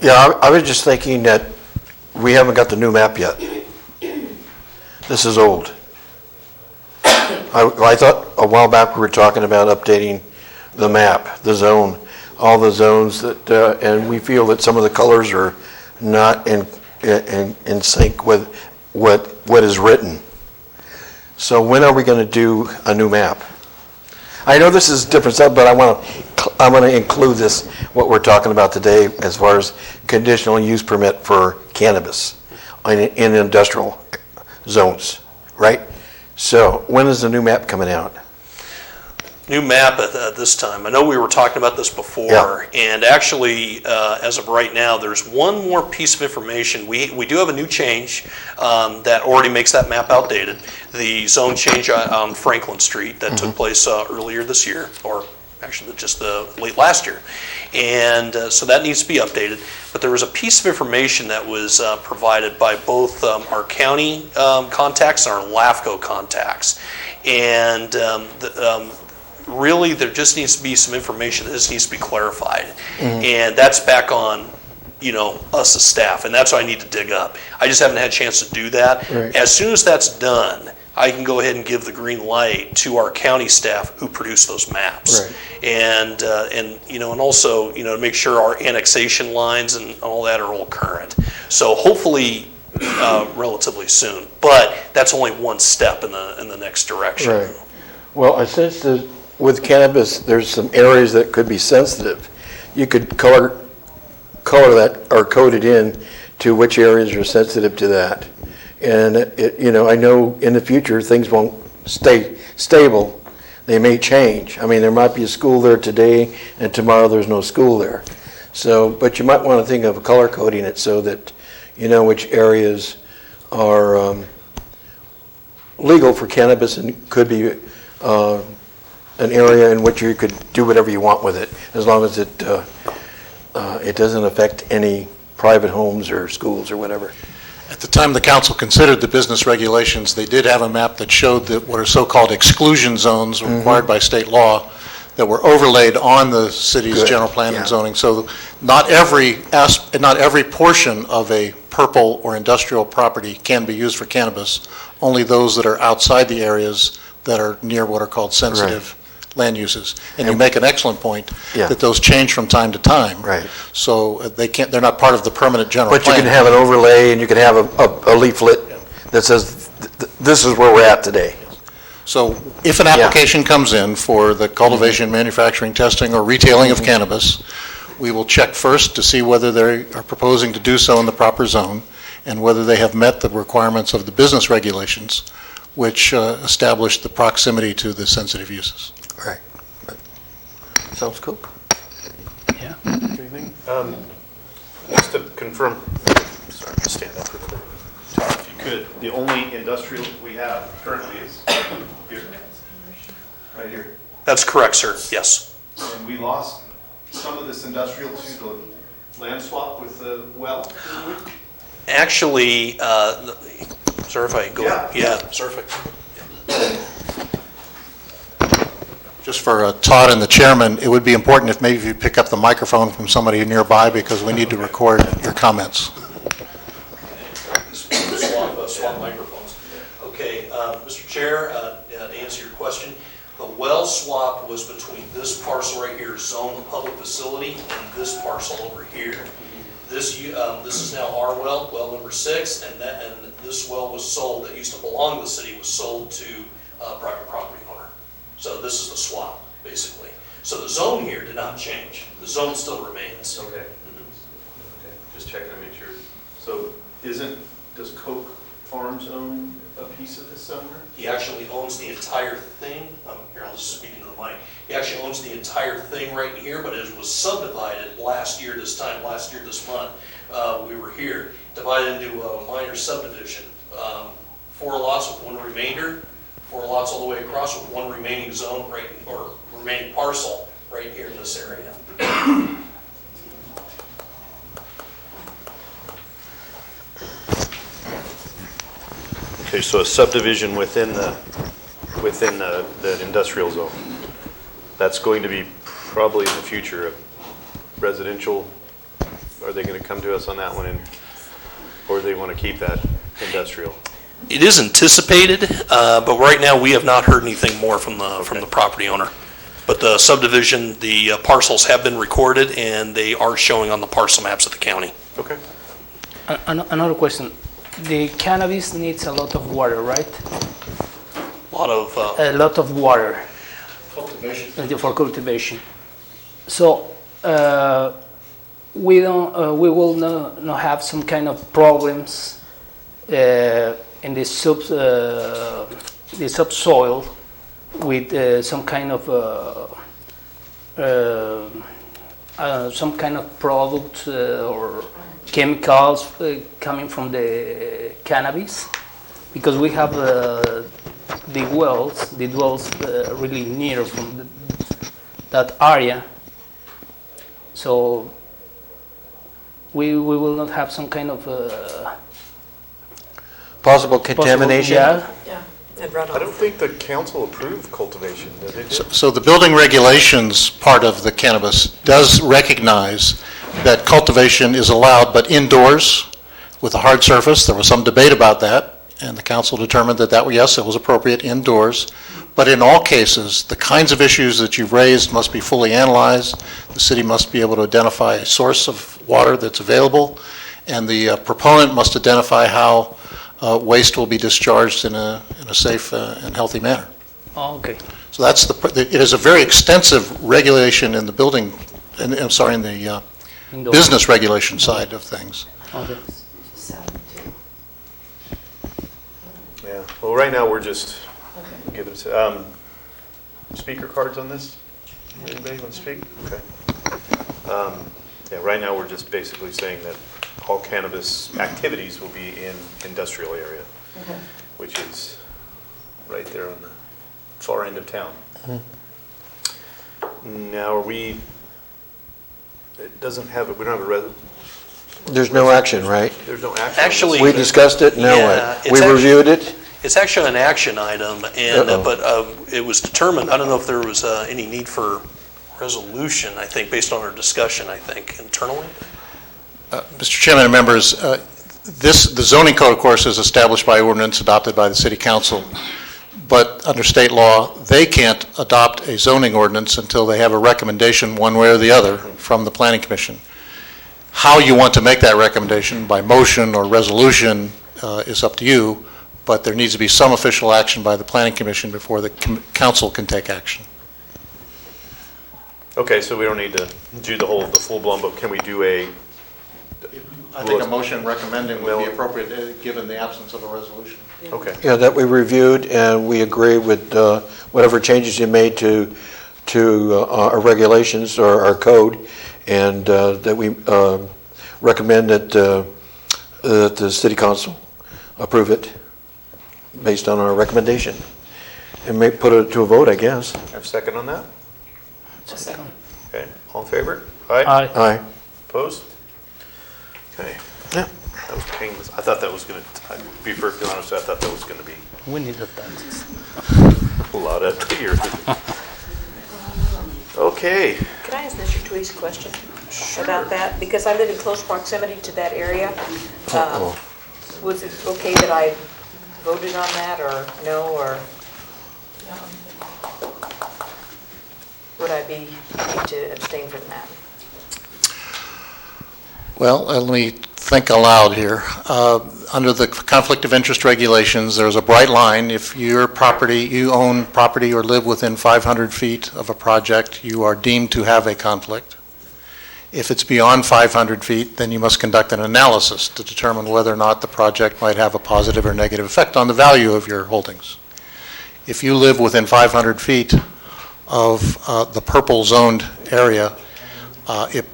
Yeah, I was just thinking that we haven't got the new map yet. This is old. I thought a while back we were talking about updating the map, the zone, all the zones that, and we feel that some of the colors are not in sync with what is written. So when are we going to do a new map? I know this is different stuff, but I want to include this, what we're talking about today, as far as conditional use permit for cannabis in industrial zones, right? So when is the new map coming out? New map at this time. I know we were talking about this before, Yeah. and actually, as of right now, there's one more piece of information. We do have a new change that already makes that map outdated. The zone change on Franklin Street that took place earlier this year, or actually just late last year. And so that needs to be updated. But there was a piece of information that was provided by both our county contacts and our LAFCO contacts. And really, there just needs to be some information that just needs to be clarified. And that's back on, us as staff, and that's what I need to dig up. I just haven't had a chance to do that. Right. As soon as that's done, I can go ahead and give the green light to our county staff who produce those maps. Right. And also, to make sure our annexation lines and all that are all current. So hopefully, relatively soon. But that's only one step in the next direction. Right. Well, I sense that with cannabis, there's some areas that could be sensitive. You could color that or code it in to which areas are sensitive to that. And I know in the future things won't stay stable. They may change. I mean, there might be a school there today, and tomorrow there's no school there. So, but you might want to think of color coding it so that you know which areas are legal for cannabis and could be an area in which you could do whatever you want with it, as long as it doesn't affect any private homes or schools or whatever. At the time the council considered the business regulations, they did have a map that showed that what are so-called exclusion zones required by state law that were overlaid on the city's Good. general plan Yeah. and zoning. So not every portion of a purple or industrial property can be used for cannabis, only those that are outside the areas that are near what are called sensitive land uses. And you make an excellent point Yeah. that those change from time to time. Right. So they're not part of the permanent general But you plan. can have an overlay and you can have a leaflet that says, this is where we're at today. So if an application comes in for the cultivation, manufacturing, testing, or retailing of cannabis, we will check first to see whether they are proposing to do so in the proper zone and whether they have met the requirements of the business regulations, which establish the proximity to the sensitive uses. Right. Sounds cool. Yeah. Anything? Just to confirm, sorry, stand up real quick. Todd, if you could, the only industrial we have currently is here, right here. That's correct, sir. Yes. And we lost some of this industrial to the land swap with the well. Actually, sir, if I go, Yeah. sir, if I. Just for Todd and the chairman, it would be important if maybe you pick up the microphone from somebody nearby because we need to record your comments. Swap microphones. Okay, Mr. Chair, to answer your question, the well swap was between this parcel right here, zone public facility, and this parcel over here. This is now our well, well number 6, and this well was sold, that used to belong to the city, was sold to a private property owner. So this is the swap, basically. So the zone here did not change. The zone still remains. Okay. Okay, just checking to make sure. So does Coke Farms own a piece of this somewhere? He actually owns the entire thing. Here, I'll just speak into the mic. He actually owns the entire thing right here, but it was subdivided last year this month. We were here, divided into a minor subdivision. 4 lots with 1 remainder, 4 lots all the way across with 1 remaining zone, right, or remaining parcel right here in this area. Okay, so a subdivision within the industrial zone. That's going to be probably in the future residential. Are they going to come to us on that one, or do they want to keep that industrial? It is anticipated, but right now we have not heard anything more from the property owner. But the subdivision, the parcels have been recorded, and they are showing on the parcel maps of the county. Okay. Another question. The cannabis needs a lot of water, right? A lot of water. Cultivation. For cultivation. So we will not have some kind of problems in the subsoil with some kind of product or chemicals coming from the cannabis, because we have the wells really near from that area, so we will not have some kind of Possible contamination? Yeah, and I don't runoff. think the council approved cultivation, did it? So the building regulations part of the cannabis does recognize that cultivation is allowed, but indoors with a hard surface. There was some debate about that, and the council determined that yes, it was appropriate indoors. But in all cases, the kinds of issues that you've raised must be fully analyzed. The city must be able to identify a source of water that's available, and the proponent must identify how waste will be discharged in a safe and healthy manner. Oh, okay. So it is a very extensive regulation in the building, in the Indoor. business regulation side of things. Okay. Yeah, well, right now, we're just giving, speaker cards on this? Anybody want to speak? Okay. Yeah, right now, we're just basically saying that all cannabis activities will be in industrial area, which is right there on the far end of town. Now, it doesn't have, we don't have a There's no action, right? there's no action. on this. Actually, We discussed it, now Yeah, what? it's We actually- reviewed it? It's actually an action item, and Uh-oh. but it was determined, I don't know if there was any need for resolution, I think, based on our discussion, I think, internally. Mr. Chairman and members, the zoning code, of course, is established by ordinance adopted by the city council, but under state law, they can't adopt a zoning ordinance until they have a recommendation one way or the other from the planning commission. How you want to make that recommendation, by motion or resolution, is up to you, but there needs to be some official action by the planning commission before the council can take action. Okay, so we don't need to do the full-blown, but can we do I think a motion recommending would be appropriate, given the absence of a resolution. okay. Yeah, that we reviewed, and we agree with whatever changes you made to our regulations or our code, and that we recommend that the city council approve it based on our recommendation, and may put it to a vote, I guess. Have a second on that? Second. Okay, all in favor? Aye. Aye. Aye. Opposed? Okay. Yeah. That was painless. I thought that was going to, be perfectly honest, I thought that was going to be We need the taxes. a lot of here. Okay. Can I ask Mr. Tweed's a question about that? Because I live in close proximity to that area. Was it okay that I voted on that, or no, or would I need to abstain from that? Well, let me think aloud here. Under the conflict of interest regulations, there's a bright line. If you own property or live within 500 feet of a project, you are deemed to have a conflict. If it's beyond 500 feet, then you must conduct an analysis to determine whether or not the project might have a positive or negative effect on the value of your holdings. If you live within 500 feet of the purple zoned area, I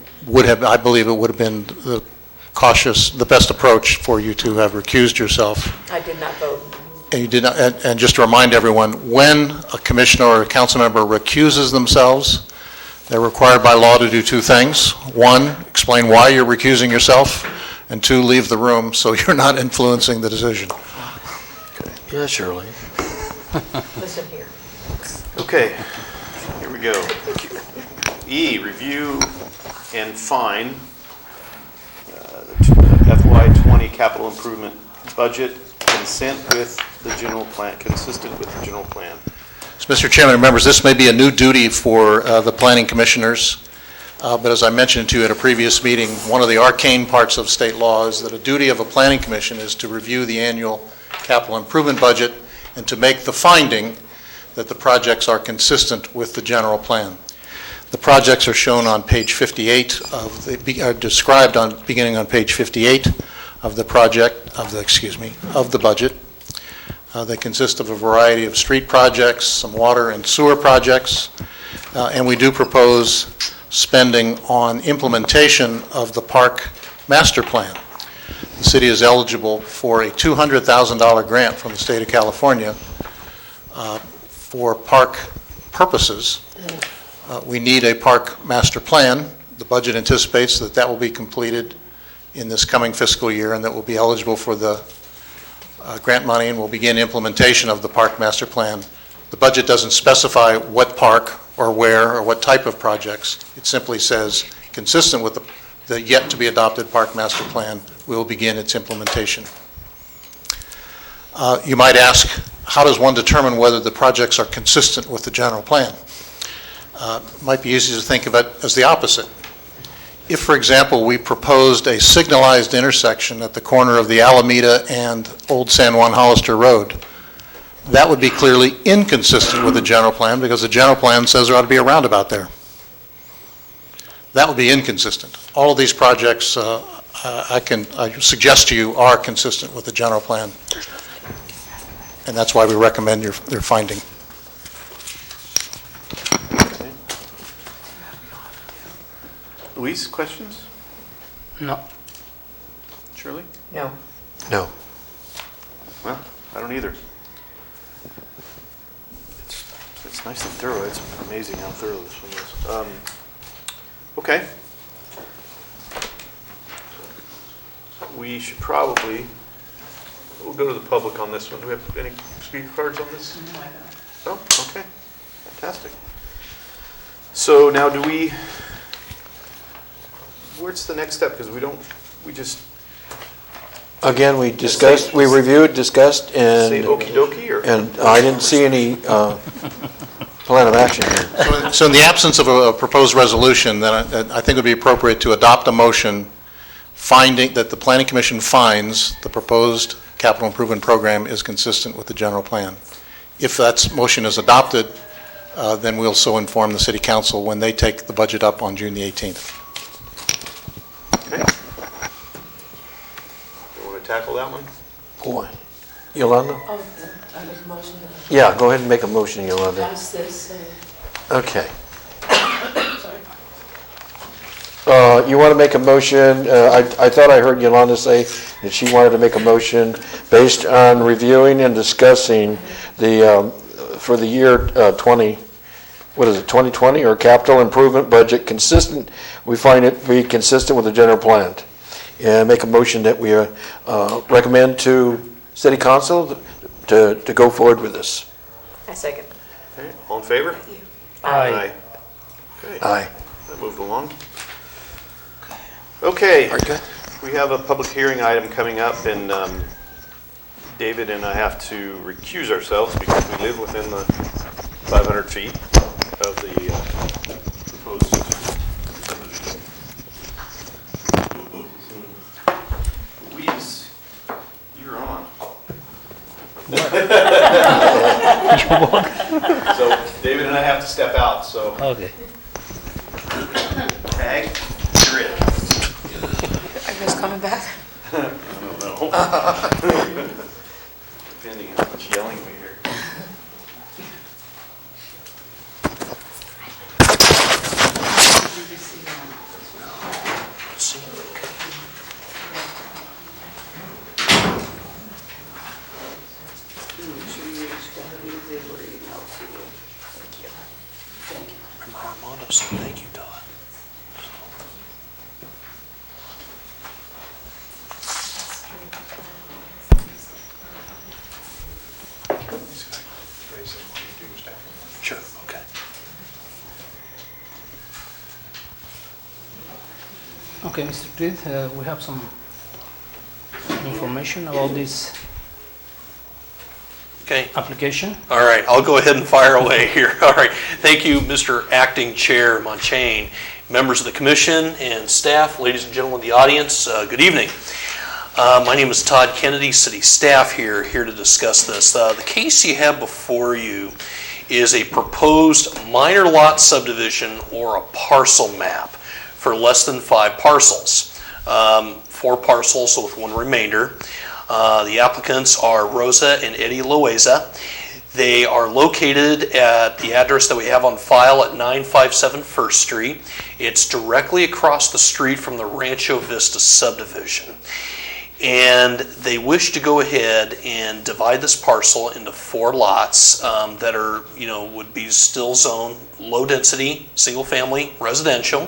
believe it would have been the best approach for you to have recused yourself. I did not vote. And you did not, and just to remind everyone, when a commissioner or a council member recuses themselves, they're required by law to do two things. One, explain why you're recusing yourself, and two, leave the room so you're not influencing the decision. Yeah, Shirley. Listen here. Okay, here we go. E, review and fine the FY20 capital improvement budget consistent with the general plan. So, Mr. Chairman and members, this may be a new duty for the planning commissioners, but as I mentioned to you at a previous meeting, one of the arcane parts of state law is that a duty of a planning commission is to review the annual capital improvement budget and to make the finding that the projects are consistent with the general plan. The projects are shown on page 58 are described beginning on page 58 of the of the budget. They consist of a variety of street projects, some water and sewer projects, and we do propose spending on implementation of the park master plan. The city is eligible for a $200,000 grant from the state of California for park purposes. We need a park master plan. The budget anticipates that that will be completed in this coming fiscal year and that will be eligible for the grant money and will begin implementation of the park master plan. The budget doesn't specify what park or where or what type of projects. It simply says, consistent with the yet to be adopted park master plan, we will begin its implementation. You might ask, how does one determine whether the projects are consistent with the general plan? It might be easy to think of it as the opposite. If, for example, we proposed a signalized intersection at the corner of the Alameda and Old San Juan Hollister Road, that would be clearly inconsistent with the general plan because the general plan says there ought to be a roundabout there. That would be inconsistent. All of these projects, I suggest to you, are consistent with the general plan. And that's why we recommend their finding. Louise, questions? No. Shirley? No. No. Well, I don't either. It's nice and thorough. It's amazing how thorough this one is. Okay. We should probably, we'll go to the public on this one. Do we have any speaker cards on this? No, I don't. Oh, okay. Fantastic. So now where's the next step? Because Again, we discussed, we reviewed, discussed, say and okie dokie or? and I didn't see any plan of action here. So in the absence of a proposed resolution, then I think it would be appropriate to adopt a motion finding that the Planning Commission finds the proposed capital improvement program is consistent with the general plan. If that motion is adopted, then we'll so inform the City Council when they take the budget up on June the 18th. Okay. You want to tackle that one? Boy. Yolanda? Oh, I make a motion to Yeah, go ahead and make a motion, Yolanda. pass this. Okay. Sorry. You want to make a motion, I thought I heard Yolanda say that she wanted to make a motion based on reviewing and discussing for the year 2020, or capital improvement budget consistent, we find it to be consistent with the general plan. And make a motion that we recommend to City Council to go forward with this. I second. Okay. All in favor? Aye. Okay. Aye. That moved along. Okay. Very good. We have a public hearing item coming up, and David and I have to recuse ourselves because we live within the 500 feet of the proposed subdivision. Louise, you're on. So David and I have to step out, so. Okay. Tag, you're in. Are you guys coming back? I don't know. Depending on how much yelling we hear. Remember Armando said thank you, Todd. Sure, okay. Okay, Mr. Tweed, we have some information about this Okay. application. All right, I'll go ahead and fire away here. All right, thank you, Mr. Acting Chair Monchain, members of the commission and staff, ladies and gentlemen of the audience, good evening. My name is Todd Kennedy, city staff here to discuss this. The case you have before you is a proposed minor lot subdivision or a parcel map for less than 5 parcels. 4 parcels with 1 remainder. The applicants are Rosa and Eddie Loaiza. They are located at the address that we have on file at 957 First Street. It's directly across the street from the Rancho Vista subdivision. And they wish to go ahead and divide this parcel into 4 lots that are, would be still zoned low density, single family, residential.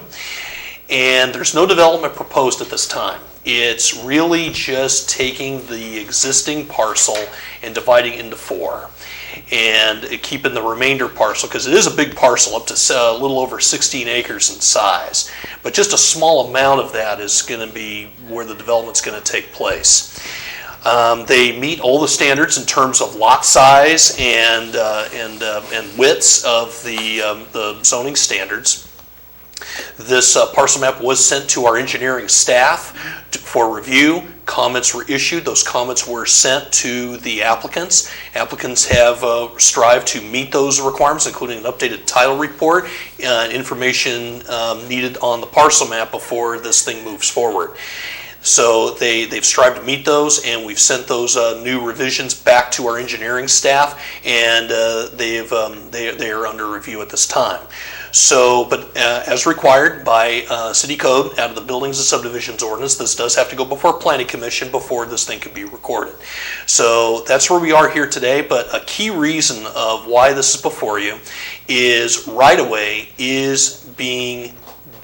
And there's no development proposed at this time. It's really just taking the existing parcel and dividing into 4. And keeping the remainder parcel, because it is a big parcel, up to a little over 16 acres in size. But just a small amount of that is going to be where the development's going to take place. They meet all the standards in terms of lot size and widths of the zoning standards. This parcel map was sent to our engineering staff for review. Comments were issued. Those comments were sent to the applicants. Applicants have strived to meet those requirements, including an updated title report and information needed on the parcel map before this thing moves forward. So they've strived to meet those, and we've sent those new revisions back to our engineering staff, and they are under review at this time. So, but as required by city code out of the Buildings and Subdivisions Ordinance, this does have to go before Planning Commission before this thing can be recorded. So that's where we are here today, but a key reason of why this is before you is right-of-way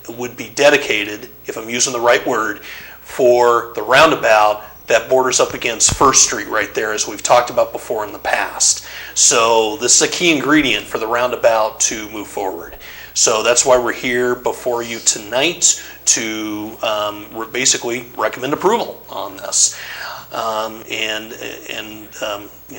would be dedicated, if I'm using the right word, for the roundabout that borders up against First Street right there, as we've talked about before in the past. So this is a key ingredient for the roundabout to move forward. So that's why we're here before you tonight to basically recommend approval on this.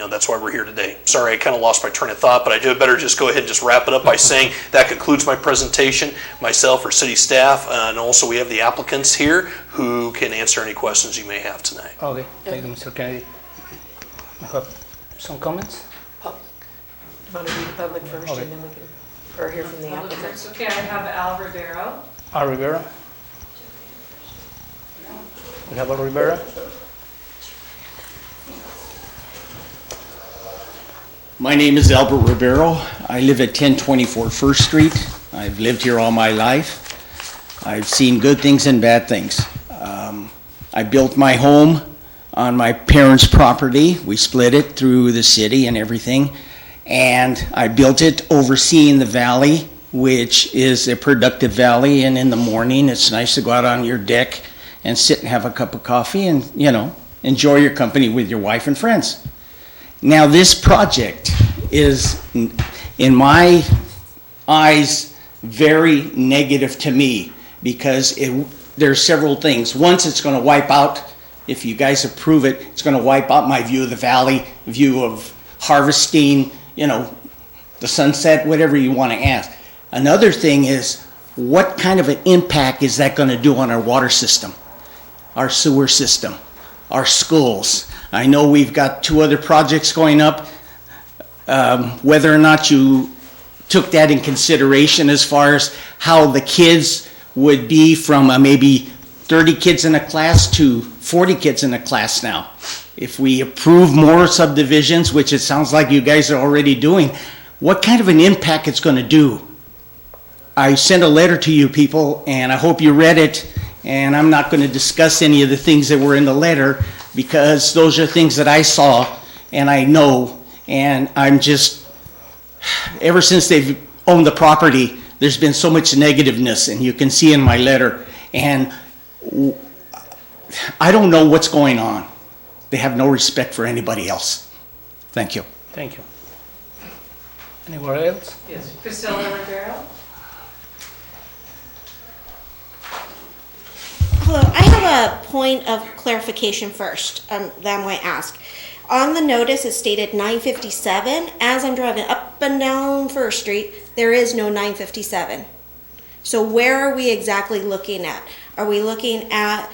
That's why we're here today. Sorry, I kind of lost my train of thought, but I better just go ahead and just wrap it up by saying that concludes my presentation, myself or city staff, and also we have the applicants here who can answer any questions you may have tonight. Okay, thank you, Mr. Kennedy. I have some comments? Public. You want to do the public first, Okay. and then we can, or hear from the applicants? Okay, I have Al Rivero. Al Rivera. We have Al Rivera. My name is Albert Rivero. I live at 1024 First Street. I've lived here all my life. I've seen good things and bad things. I built my home on my parents' property. We split it through the city and everything. And I built it overseeing the valley, which is a productive valley. And in the morning, it's nice to go out on your deck and sit and have a cup of coffee and, enjoy your company with your wife and friends. Now, this project is, in my eyes, very negative to me because there's several things. Once, it's going to wipe out, If you guys approve it, it's gonna wipe out my view of the valley, view of harvesting, you know, the sunset, whatever you wanna ask. Another thing is, what kind of an impact is that gonna do on our water system, our sewer system, our schools? I know we've got 2 other projects going up. Whether or not you took that in consideration as far as how the kids would be from maybe 30 kids in a class to 40 kids in a class now. If we approve more subdivisions, which it sounds like you guys are already doing, what kind of an impact it's going to do? I sent a letter to you people, and I hope you read it, and I'm not going to discuss any of the things that were in the letter, because those are things that I saw and I know, and I'm just, ever since they've owned the property, there's been so much negativeness, and you can see in my letter, and I don't know what's going on. They have no respect for anybody else. Thank you. Thank you. Anywhere else? Yes. Priscilla Rivera? Hello, I have a point of clarification first that I might ask. On the notice, it stated 957. As I'm driving up and down First Street, there is no 957. So where are we exactly looking at? Are we looking at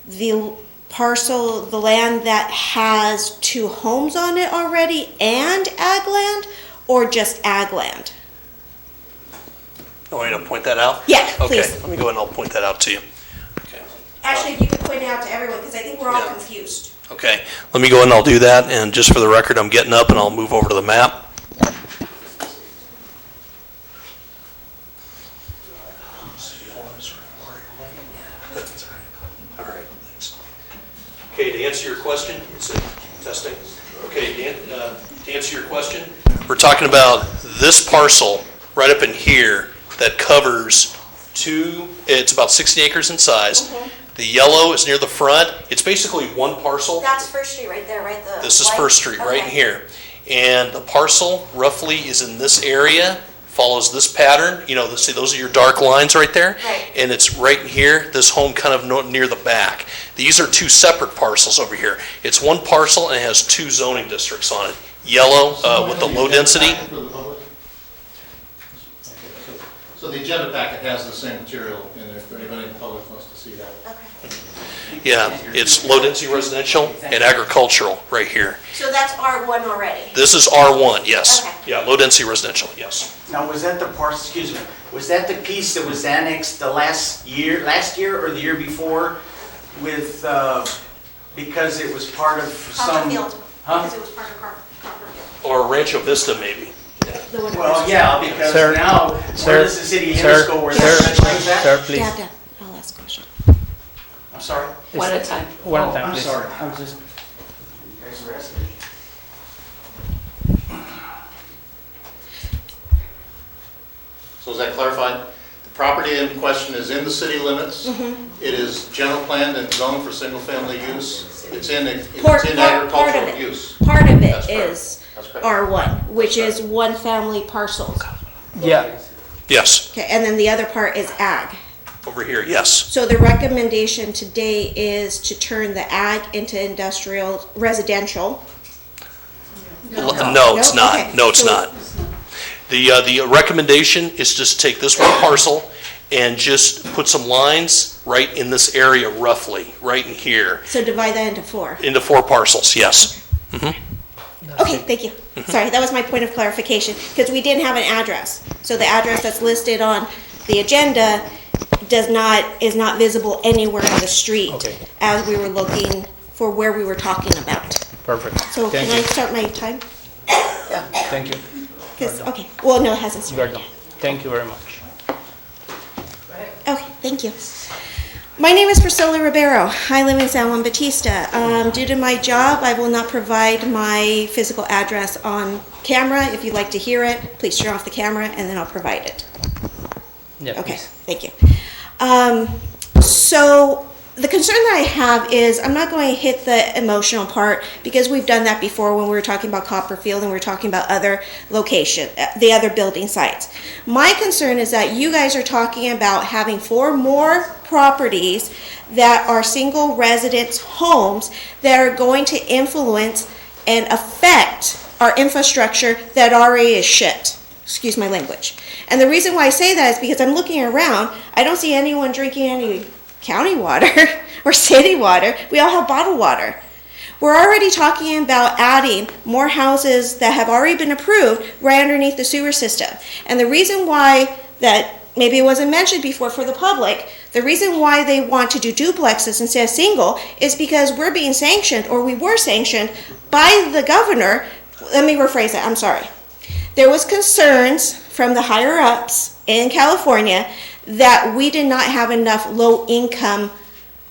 the parcel, the land that has 2 homes on it already and ag land, or just ag land? You want me to point that out? Yeah, Okay, please. let me go ahead and I'll point that out to you. Actually, if you could point it out to everyone, because I think we're all Yeah. confused. Okay, let me go ahead and I'll do that, and just for the record, I'm getting up and I'll move over to the map. All right, thanks. Okay, to answer your question, let's see, testing. Okay, Dan, to answer your question, we're talking about this parcel right up in here that covers it's about 60 acres in size. The yellow is near the front. It's basically one parcel. That's First Street right there, right? This is First Street, right in here. And the parcel roughly is in this area, follows this pattern. You know, see, those are your dark lines right there. Right. And it's right in here, this home kind of near the back. These are 2 separate parcels over here. It's one parcel and it has 2 zoning districts on it. Yellow with the low density. So the agenda packet has the same material, and if anybody in the public wants to see that. Yeah, it's low density residential and agricultural right here. So that's R1 already? This is R1, yes. Okay. Yeah, low density residential, yes. Now, was that the parcel, excuse me, was that the piece that was annexed the last year or the year before with, because it was part of some? Copperfield, Huh? because it was part of Copperfield. Or Rancho Vista, maybe. Well, yeah, because Sir, now, where does the city of Innisco, where sir, that's like that? Sir, please. Dad, I'll ask a question. I'm sorry? One at a time. One at a time, I'm please. sorry, I was just, you guys were asking me. So is that clarified? The property in question is in the city limits. It is general planned and zoned for single-family use. It's in agricultural use. Part of That's it correct. is That's correct. R1, which is one family parcels. Yeah, Yes, Okay, and then the other part is ag. over here, yes. So the recommendation today is to turn the ag into industrial, residential. No, it's No? not. Okay. No, it's So- not. The recommendation is just take this one parcel and just put some lines right in this area roughly, right in here, So divide that into 4. into 4 parcels, yes. Okay, thank you. Sorry, that was my point of clarification, because we didn't have an address. So the address that's listed on the agenda is not visible anywhere on the street Okay. as we were looking for where we were talking about. perfect. So Thank can I you. start my time? Thank you. 'Cause- okay, well, no, it hasn't You are started done. yet. Thank you very much. Okay, thank you. My name is Priscilla Ribeiro. I live in San Juan Bautista. Due to my job, I will not provide my physical address on camera. If you'd like to hear it, please turn off the camera and then I'll provide it. Yeah, Okay, please. thank you. So the concern that I have is, I'm not going to hit the emotional part because we've done that before when we were talking about Copperfield and we were talking about other location, the other building sites. My concern is that you guys are talking about having 4 more properties that are single residence homes that are going to influence and affect our infrastructure that already is shit. Excuse my language. And the reason why I say that is because I'm looking around, I don't see anyone drinking any county water or city water. We all have bottled water. We're already talking about adding more houses that have already been approved right underneath the sewer system. And the reason why that maybe it wasn't mentioned before for the public, the reason why they want to do duplexes instead of single is because we're being sanctioned, or we were sanctioned by the governor. Let me rephrase that, I'm sorry. There was concerns from the higher ups in California that we did not have enough low-income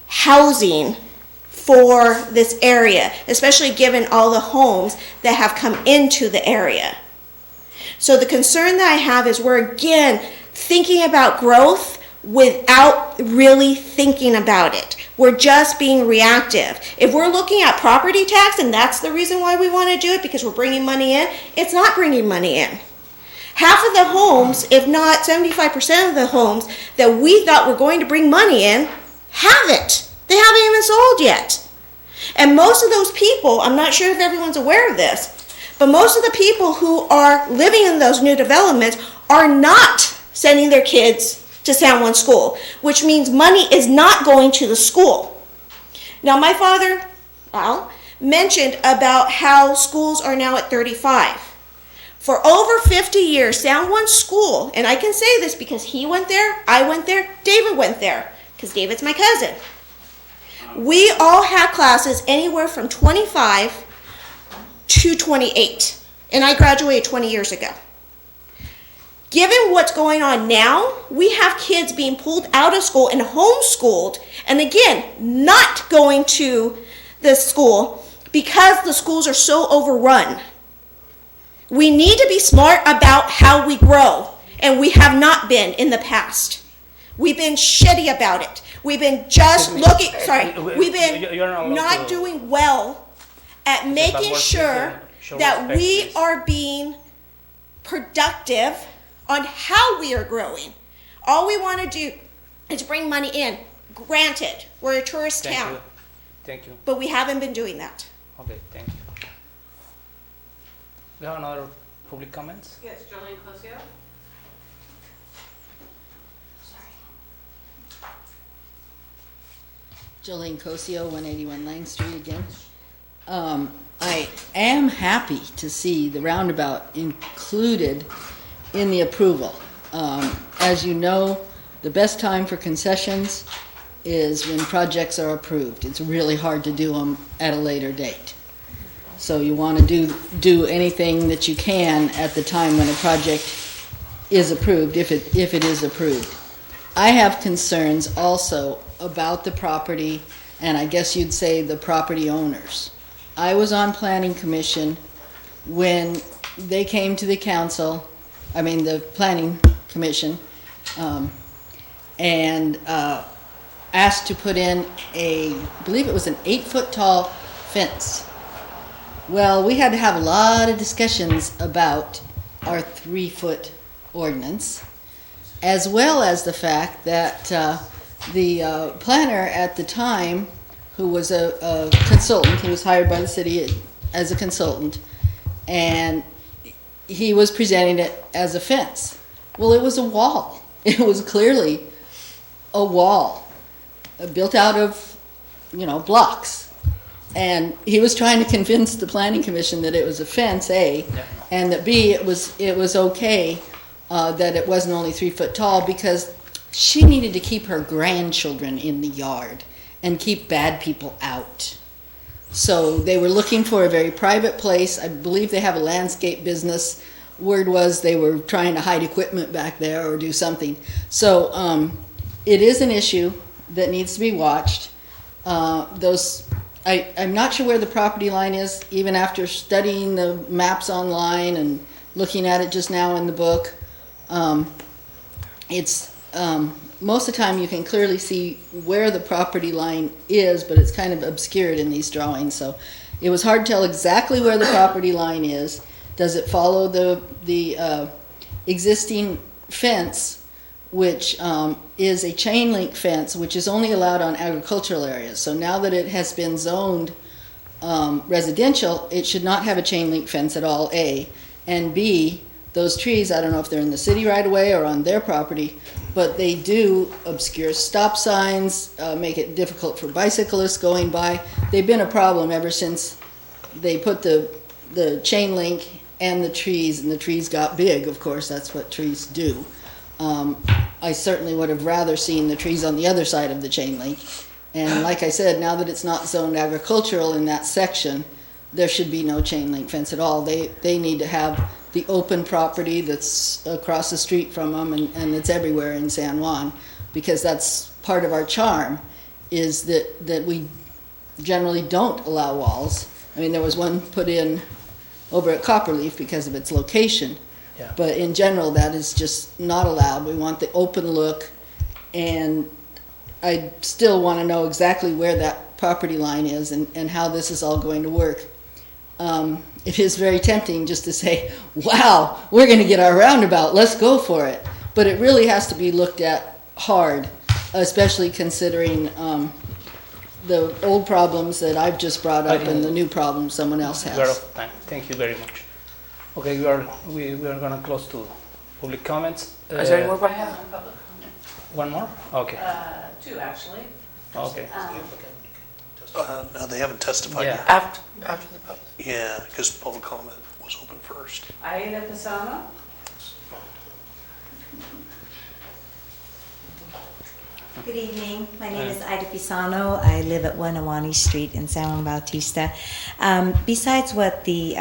housing for this area, especially given all the homes that have come into the area. So the concern that I have is we're again thinking about growth without really thinking about it. We're just being reactive. If we're looking at property tax, and that's the reason why we want to do it, because we're bringing money in, it's not bringing money in. Half of the homes, if not 75% of the homes that we thought were going to bring money in, haven't. They haven't even sold yet. And most of those people, I'm not sure if everyone's aware of this, but most of the people who are living in those new developments are not sending their kids to San Juan School, which means money is not going to the school. Now, my father, Al, mentioned about how schools are now at 35. For over 50 years, San Juan School, and I can say this because he went there, I went there, David went there, because David's my cousin. We all had classes anywhere from 25 to 28, and I graduated 20 years ago. Given what's going on now, we have kids being pulled out of school and homeschooled, and again, not going to the school because the schools are so overrun. We need to be smart about how we grow, and we have not been in the past. We've been shitty about it. We've been just looking, we've been not doing well at making sure that we are being productive on how we are growing. All we want to do is bring money in. Granted, we're a tourist town. Thank you. But we haven't been doing that. Okay, thank you. We have another public comments? Yes, Jolene Cosio. Jolene Cosio, 181 Lang Street again. I am happy to see the roundabout included in the approval. As you know, the best time for concessions is when projects are approved. It's really hard to do them at a later date. So you want to do anything that you can at the time when a project is approved, if it is approved. I have concerns also about the property, and I guess you'd say the property owners. I was on Planning Commission when they came to the council, the Planning Commission, and asked to put in I believe it was an 8-foot tall fence. Well, we had to have a lot of discussions about our 3-foot ordinance, as well as the fact that the planner at the time, who was a consultant, he was hired by the city as a consultant, and he was presenting it as a fence. Well, it was a wall. It was clearly a wall built out of, blocks. And he was trying to convince the Planning Commission that it was a fence, A, and that B, it was okay that it wasn't only 3 foot tall, because she needed to keep her grandchildren in the yard and keep bad people out. So they were looking for a very private place. I believe they have a landscape business. Word was they were trying to hide equipment back there or do something. So it is an issue that needs to be watched. I'm not sure where the property line is, even after studying the maps online and looking at it just now in the book. most of the time you can clearly see where the property line is, but it's kind of obscured in these drawings. So it was hard to tell exactly where the property line is. Does it follow the existing fence, which is a chain link fence, which is only allowed on agricultural areas. So now that it has been zoned residential, it should not have a chain link fence at all, A. And B, those trees, I don't know if they're in the city right away or on their property, but they do obscure stop signs, make it difficult for bicyclists going by. They've been a problem ever since they put the chain link and the trees got big, of course, that's what trees do. I certainly would have rather seen the trees on the other side of the chain link. And like I said, now that it's not zoned agricultural in that section, there should be no chain link fence at all. They need to have the open property that's across the street from them and it's everywhere in San Juan, because that's part of our charm, is that we generally don't allow walls. I mean, there was one put in over at Copperleaf because of its location. Yeah. But in general, that is just not allowed. We want the open look, and I still want to know exactly where that property line is and how this is all going to work. It is very tempting just to say, wow, we're going to get our roundabout, let's go for it. But it really has to be looked at hard, especially considering the old problems that I've just brought up and the new problems someone else has. We are out of time. Thank you very much. Okay, we are going to close to public comments. Is there any more? One more? Okay. Two, actually. Okay. No, they haven't testified Yeah. yet. After the public. Yeah, because public comment was open first. Aida Pisano. Good evening. My name is Ida Pisano. I live at 1 Awani Street in San Juan Bautista. Besides what the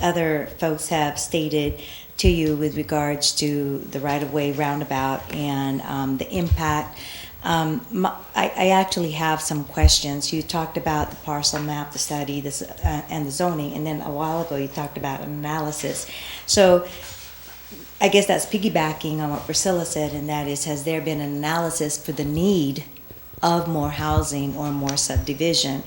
other folks have stated to you with regards to the right-of-way roundabout and the impact, I actually have some questions. You talked about the parcel map, the study, and the zoning, and then a while ago you talked about an analysis. So I guess that's piggybacking on what Priscilla said, and that is, has there been an analysis for the need of more housing or more subdivision?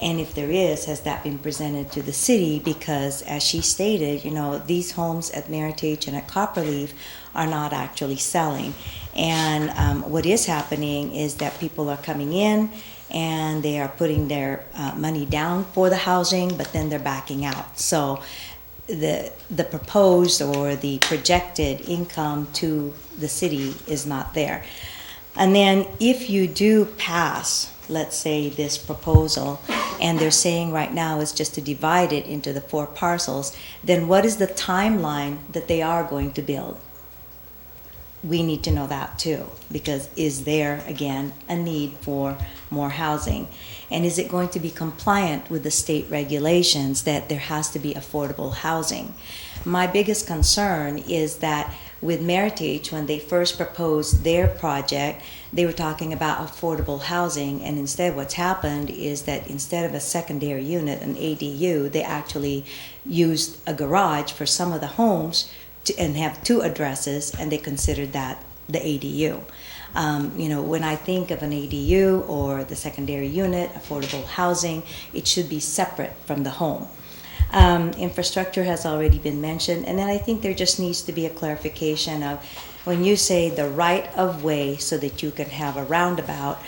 And if there is, has that been presented to the city? Because as she stated, you know, these homes at Meritage and at Copperleaf are not actually selling. And what is happening is that people are coming in and they are putting their money down for the housing, but then they're backing out. So the proposed or the projected income to the city is not there. And then if you do pass, let's say, this proposal, and they're saying right now is just to divide it into the 4 parcels, then what is the timeline that they are going to build? We need to know that too, because is there, again, a need for more housing? And is it going to be compliant with the state regulations that there has to be affordable housing? My biggest concern is that with Meritage, when they first proposed their project, they were talking about affordable housing, and instead what's happened is that instead of a secondary unit, an ADU, they actually used a garage for some of the homes and have 2 addresses, and they considered that the ADU. You know, when I think of an ADU or the secondary unit, affordable housing, it should be separate from the home. Infrastructure has already been mentioned, and then I think there just needs to be a clarification of when you say the right of way so that you can have a roundabout,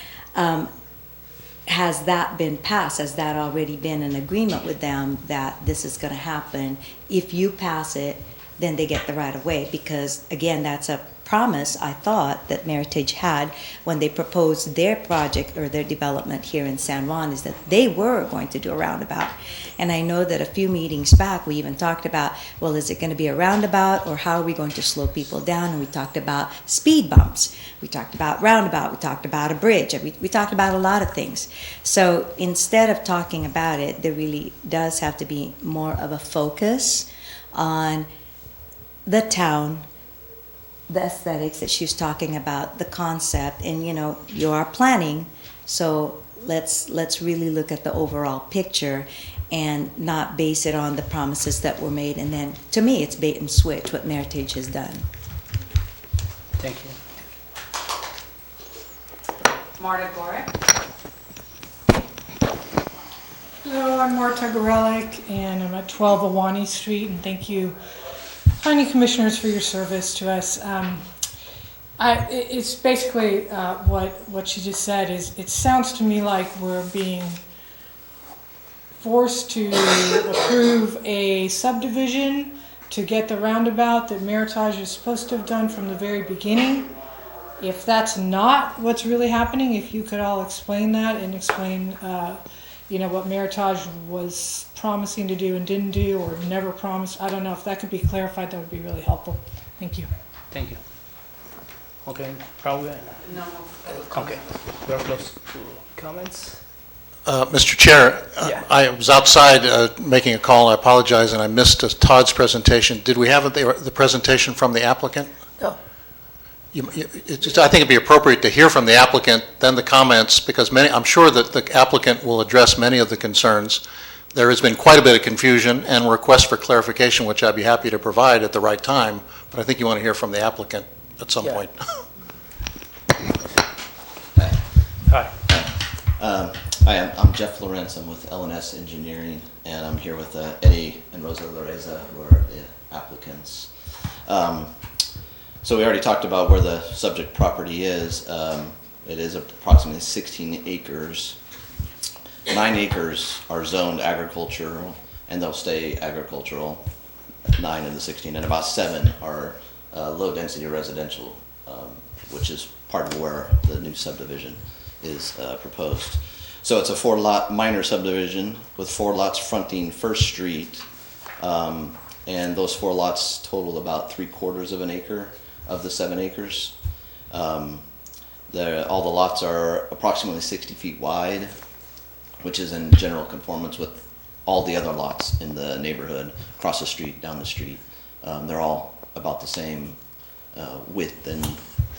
has that been passed? Has that already been an agreement with them that this is going to happen? If you pass it, then they get the right of way, because again, that's a promise I thought that Meritage had when they proposed their project or their development here in San Juan, is that they were going to do a roundabout. And I know that a few meetings back we even talked about, well, is it going to be a roundabout, or how are we going to slow people down? And we talked about speed bumps, we talked about roundabout, we talked about a bridge, we talked about a lot of things. So instead of talking about it, there really does have to be more of a focus on the town, the aesthetics that she was talking about, the concept, and you know, you are planning, so let's really look at the overall picture and not base it on the promises that were made. And then, to me, it's bait and switch what Meritage has done. Thank you. Marta Gorick. Hello, I'm Marta Gorelick, and I'm at 12 Awani Street, and thank you, Planning Commissioners, for your service to us. It's basically what she just said. It sounds to me like we're being forced to approve a subdivision to get the roundabout that Meritage is supposed to have done from the very beginning. If that's not what's really happening, if you could all explain that and explain what Meritage was promising to do and didn't do, or never promised. I don't know if that could be clarified. That would be really helpful. Thank you. Thank you. Okay, probably. No. Okay, we are close to comments. Mr. Chair, Yeah. I was outside making a call. I apologize, and I missed Todd's presentation. Did we have the presentation from the applicant? No. I think it'd be appropriate to hear from the applicant, then the comments, because I'm sure that the applicant will address many of the concerns. There has been quite a bit of confusion and requests for clarification, which I'd be happy to provide at the right time, but I think you want to hear from the applicant at some point. Hi. I'm Jeff Lawrence. I'm with L&S Engineering, and I'm here with Eddie and Rosa Lareza, who are the applicants. So we already talked about where the subject property is. It is approximately 16 acres. 9 acres are zoned agricultural, and they'll stay agricultural, 9 of the 16, and about 7 are low-density residential, which is part of where the new subdivision is proposed. So it's a 4-lot minor subdivision with 4 lots fronting First Street, and those 4 lots total about 3/4 of an acre of the 7 acres. All the lots are approximately 60 feet wide, which is in general conformance with all the other lots in the neighborhood, across the street, down the street. They're all about the same width and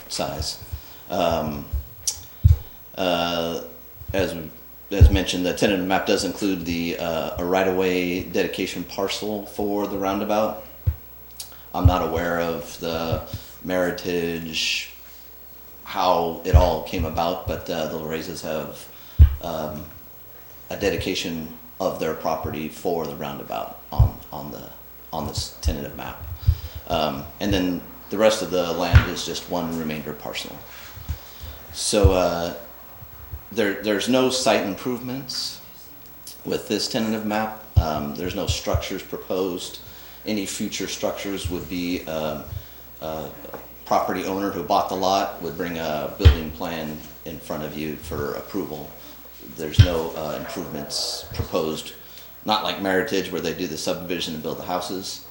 size. As mentioned, the tentative map does include a right-of-way dedication parcel for the roundabout. I'm not aware of the Meritage, how it all came about, but the Larezas have a dedication of their property for the roundabout on this tentative map. And then the rest of the land is just one remainder parcel. So there's no site improvements with this tentative map. There's no structures proposed. Any future structures would be property owner who bought the lot would bring a building plan in front of you for approval. There's no improvements proposed, not like Meritage where they do the subdivision and build the houses.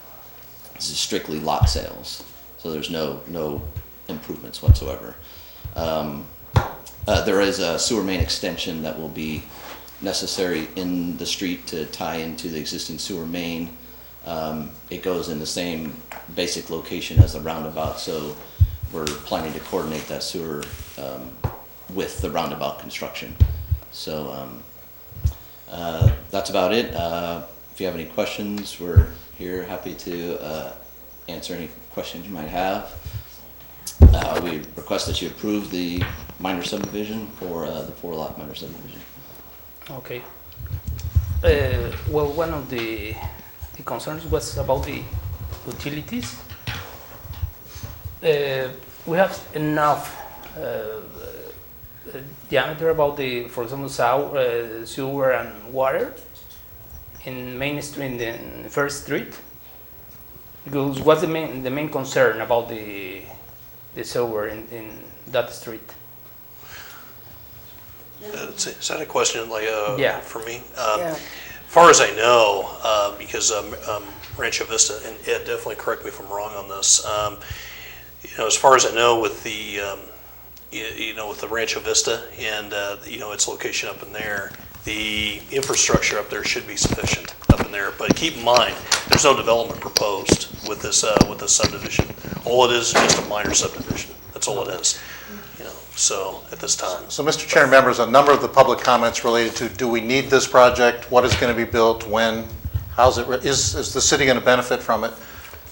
This is strictly lot sales, so there's no improvements whatsoever. There is a sewer main extension that will be necessary in the street to tie into the existing sewer main. It goes in the same basic location as the roundabout, so we're planning to coordinate that sewer with the roundabout construction. So that's about it. If you have any questions, we're here happy to answer any questions you might have. We request that you approve the minor subdivision for the 4-lot minor subdivision. Okay. Well, one of the concerns was about the utilities. We have enough diameter about for example, sewer and water in Main Street, in First Street. Because what's the main concern about the sewer in that street? Is that a question Yeah. for me? Yeah. As far as I know, because Rancho Vista, and Ed, definitely correct me if I'm wrong on this. As far as I know, with the with the Rancho Vista and its location up in there, the infrastructure up there should be sufficient up in there. But keep in mind, there's no development proposed with this subdivision. All it is just a minor subdivision. That's all it is. So at this time. So, Mr. Chair and members, a number of the public comments related to, do we need this project? What is going to be built? When? Is the city going to benefit from it?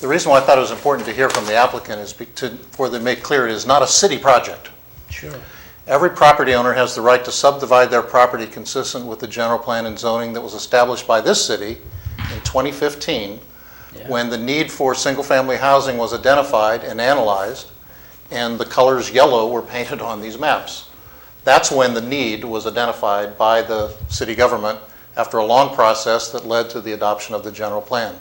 The reason why I thought it was important to hear from the applicant is for them to make clear it is not a city project. Sure. Every property owner has the right to subdivide their property consistent with the general plan and zoning that was established by this city in 2015, when the need for single-family housing was identified and analyzed, and the colors yellow were painted on these maps. That's when the need was identified by the city government after a long process that led to the adoption of the general plan.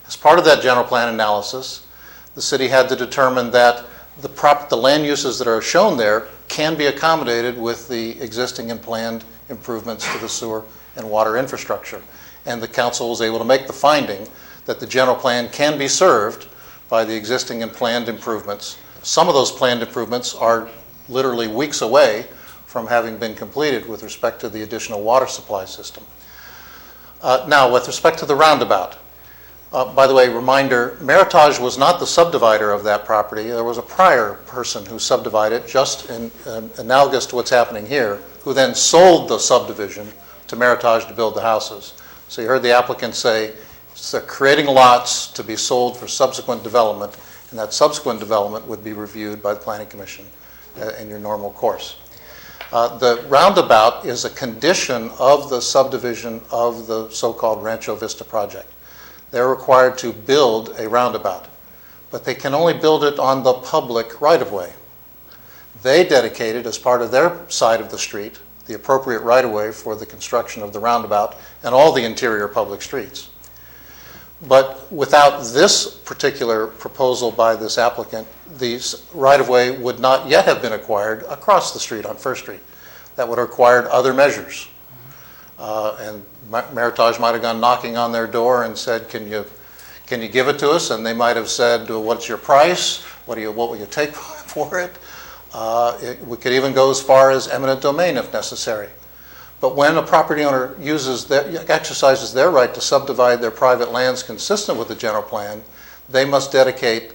As part of that general plan analysis, the city had to determine that the land uses that are shown there can be accommodated with the existing and planned improvements to the sewer and water infrastructure. And the council was able to make the finding that the general plan can be served by the existing and planned improvements. Some of those planned improvements are literally weeks away from having been completed with respect to the additional water supply system. Now, with respect to the roundabout, by the way, reminder, Meritage was not the subdivider of that property. There was a prior person who subdivided, just analogous to what's happening here, who then sold the subdivision to Meritage to build the houses. So you heard the applicant say they're creating lots to be sold for subsequent development, and that subsequent development would be reviewed by the Planning Commission in your normal course. The roundabout is a condition of the subdivision of the so-called Rancho Vista project. They're required to build a roundabout, but they can only build it on the public right-of-way. They dedicated, as part of their side of the street, the appropriate right-of-way for the construction of the roundabout and all the interior public streets. But without this particular proposal by this applicant, the right-of-way would not yet have been acquired across the street on First Street. That would have required other measures. And Meritage might have gone knocking on their door and said, can you give it to us? And they might have said, well, what's your price? What will you take for it? We could even go as far as eminent domain if necessary. But when a property owner exercises their right to subdivide their private lands consistent with the general plan, they must dedicate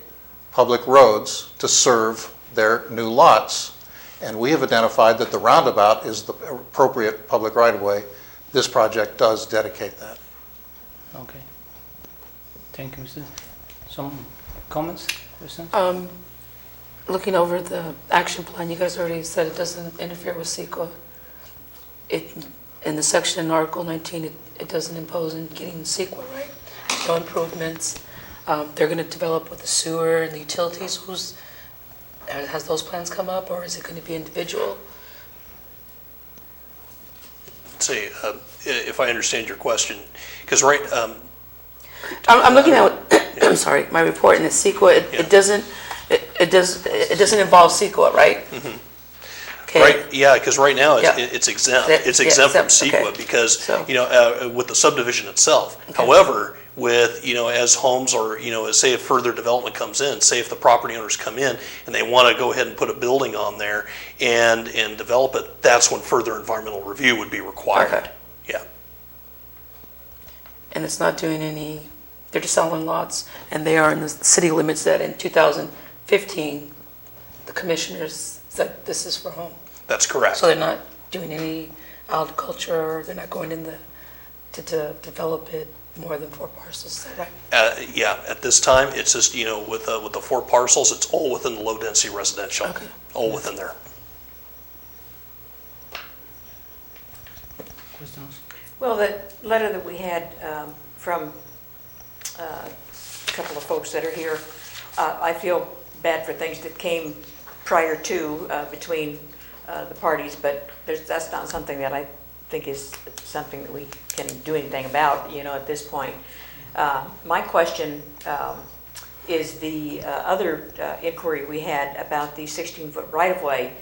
public roads to serve their new lots. And we have identified that the roundabout is the appropriate public right-of-way. This project does dedicate that. Okay. Thank you, Mr. Some comments, Kristen? Looking over the action plan, you guys already said it doesn't interfere with CEQA. In the section in Article 19, it doesn't impose in getting CEQA, right? No improvements. They're going to develop with the sewer and the utilities. Has those plans come up, or is it going to be individual? Let's see, if I understand your question, because I'm looking at I'm sorry, my report in the CEQA. It doesn't involve CEQA, right? Mm-hmm. Okay. Right, yeah, because right now it's exempt. It's exempt from CEQA okay. because, So. With the subdivision itself. Okay. However, with, as homes or, say if further development comes in, say if the property owners come in and they want to go ahead and put a building on there and develop it, that's when further environmental review would be required. Okay. Yeah. And it's not doing any, they're just selling lots, and they are in the city limits that in 2015, the commissioners said this is for home. That's correct. So they're not doing any agriculture, they're not going in to develop it more than 4 parcels, is that right? Yeah, at this time, it's just, with the 4 parcels, it's all within the low-density residential. Okay. All within there. Well, that letter that we had from a couple of folks that are here, I feel bad for things that came prior to between the parties, but that's not something that I think is something that we can do anything about, at this point. My question is the other inquiry we had about the 16-foot right-of-way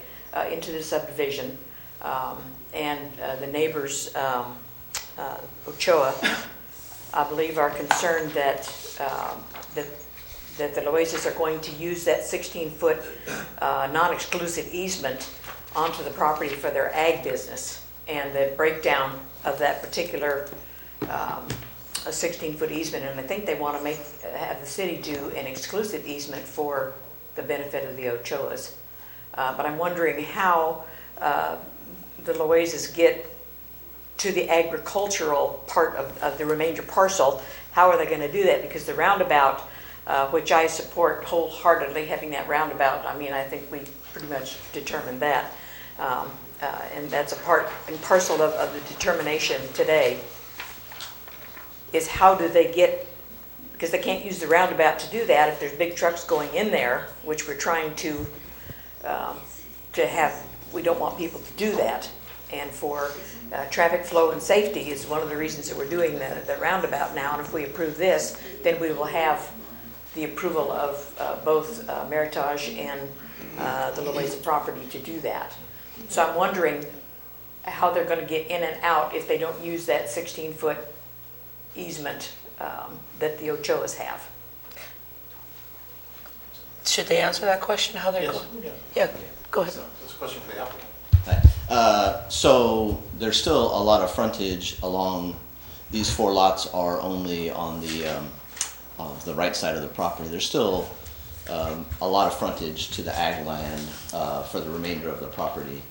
into the subdivision, and the neighbors, Ochoa, I believe are concerned that the Loaises are going to use that 16-foot non-exclusive easement onto the property for their ag business, and the breakdown of that particular a 16-foot easement, and I think they want to have the city do an exclusive easement for the benefit of the Ochoas. But I'm wondering how the Loaises get to the agricultural part of the remainder parcel. How are they going to do that? Because the roundabout, which I support wholeheartedly, having that roundabout, I think we pretty much determined that. And that's a part and parcel of the determination today, is how do they get, because they can't use the roundabout to do that if there's big trucks going in there, which we're trying to have, we don't want people to do that. And for traffic flow and safety is one of the reasons that we're doing the roundabout now. And if we approve this, then we will have the approval of both Meritage and the Loaiza property to do that. So I'm wondering how they're going to get in and out if they don't use that 16-foot easement that the Ochoas have. Should they answer that question, how they're going? Yeah, go ahead. That's a question for the applicant. So there's still a lot of frontage along, these 4 lots are only on the right side of the property. There's still a lot of frontage to the ag land for the remainder of the property.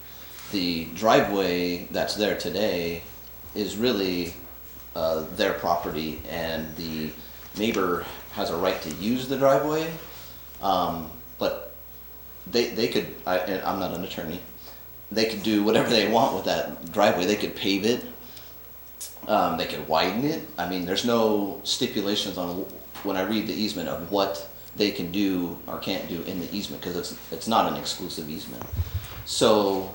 The driveway that's there today is really their property, and the neighbor has a right to use the driveway, but they could, and I'm not an attorney, they could do whatever they want with that driveway. They could pave it, they could widen it. I mean, there's no stipulations on, when I read the easement, of what they can do or can't do in the easement, because it's not an exclusive easement. So,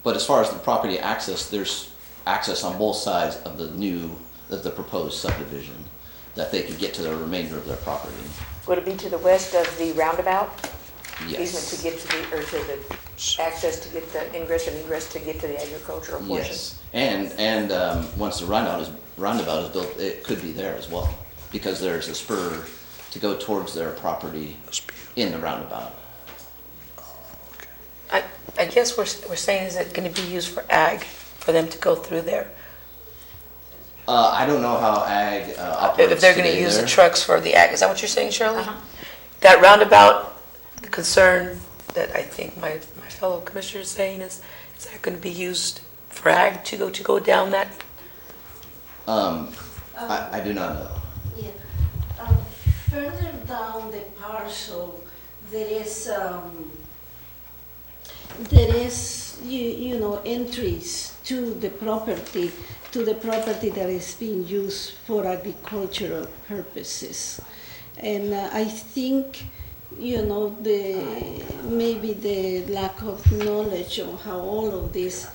but as far as the property access, there's access on both sides of the proposed subdivision that they could get to the remainder of their property. Would it be to the west of the roundabout? Yes. Easement to get to the, or to the access to get the ingress and egress to get to the agricultural portion? Yes, and once the roundabout is built, it could be there as well, because there's a spur to go towards their property in the roundabout. I guess we're saying, is it going to be used for ag, for them to go through there? I don't know how ag operates. If they're going to use the trucks for the ag, is that what you're saying, Shirley? That roundabout, the concern that I think my fellow commissioner is saying is that going to be used for ag to go down that? I do not know. Yeah. Further down the parcel, there is you know, entries to the property that is being used for agricultural purposes. And I think, you know, maybe the lack of knowledge of how all of this,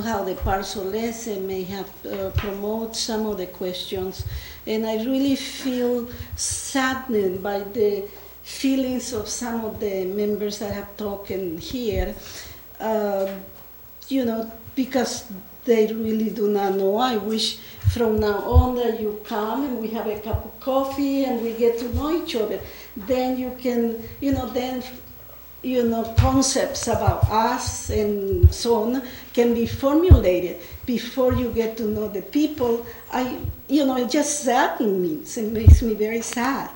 how the parcel is, and may have promote some of the questions. And I really feel saddened by the feelings of some of the members that have talked here, you know, because they really do not know. I wish from now on that you come and we have a cup of coffee and we get to know each other. Then you can, concepts about us and so on can be formulated before you get to know the people. It just saddens me. It makes me very sad.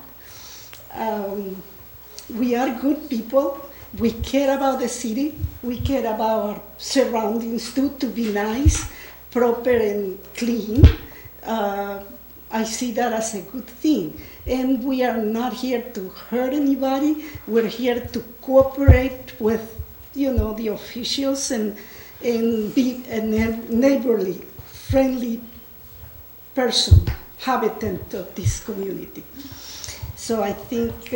We are good people. We care about the city. We care about our surroundings too, to be nice, proper and clean. I see that as a good thing. And we are not here to hurt anybody. We're here to cooperate with, the officials and be a neighborly, friendly person, habitant of this community. So I think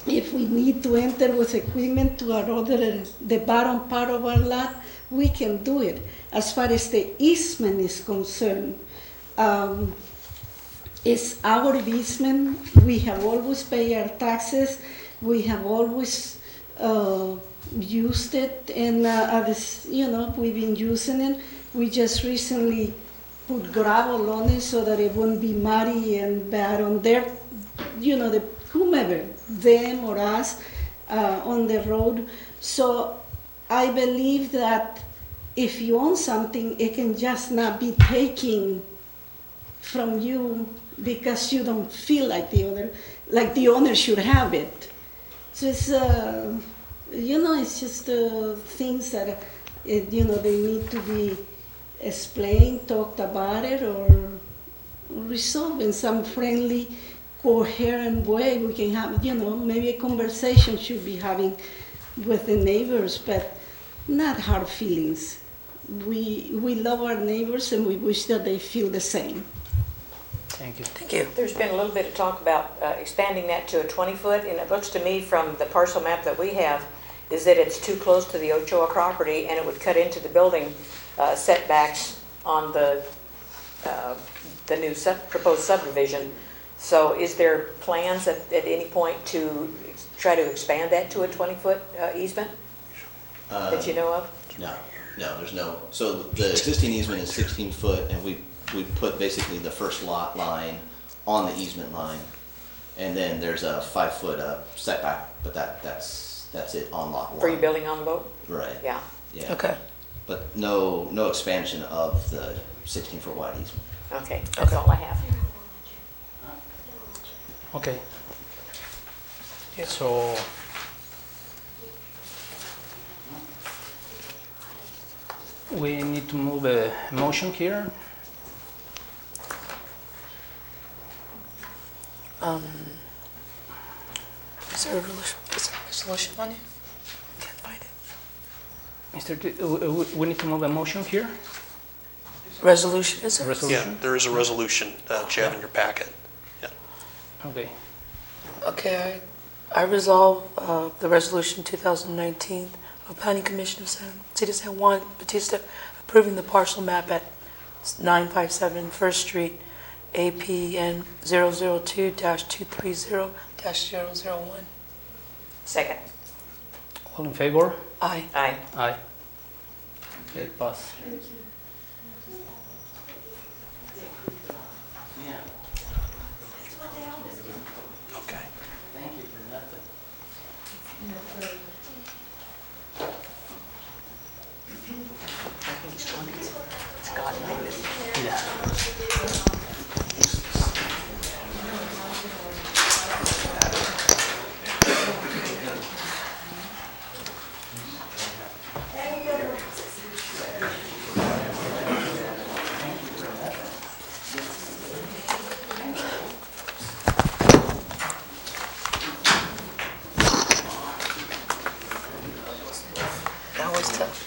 if we need to enter with equipment to the bottom part of our lot, we can do it. As far as the easement is concerned, it's our easement. We have always paid our taxes. We have always used it, and we've been using it. We just recently put gravel on it so that it wouldn't be muddy and bad on their, whomever, them or us, on the road. So I believe that if you own something, it can just not be taken from you because you don't feel like the owner should have it. So it's, it's just things that, they need to be explained, talked about it, or resolved in some friendly, coherent way. We can have, maybe a conversation should be having with the neighbors, but not hard feelings. We love our neighbors and we wish that they feel the same. Thank you. Thank you. There's been a little bit of talk about expanding that to a 20-foot, and it looks to me from the parcel map that we have is that it's too close to the Ochoa property, and it would cut into the building setbacks on the new proposed subdivision. So is there plans at any point to try to expand that to a 20-foot easement that you know of? No, there's no. So the existing easement is 16 foot, and we put basically the first lot line on the easement line, and then there's a 5 foot setback, but that's it on lot 1. For your building envelope? Right. Yeah. Yeah. Okay. But no expansion of the 16 foot wide easement. Okay, that's all I have. Okay. So, we need to move a motion here. Is there a resolution on it? Can't find it. We need to move a motion here. Resolution, is there? Resolution? Yeah, there is a resolution, Chad, in your packet. Yeah. Okay. Okay, I resolve the resolution 2019 of Planning Commission of City of San Juan Bautista approving the parcel map at 957 First Street, APN 002-230-001. Second. All in favor? Aye. Aye. Aye. Okay, pass. Okay. Thank you for nothing. I think it's God like this. That was tough.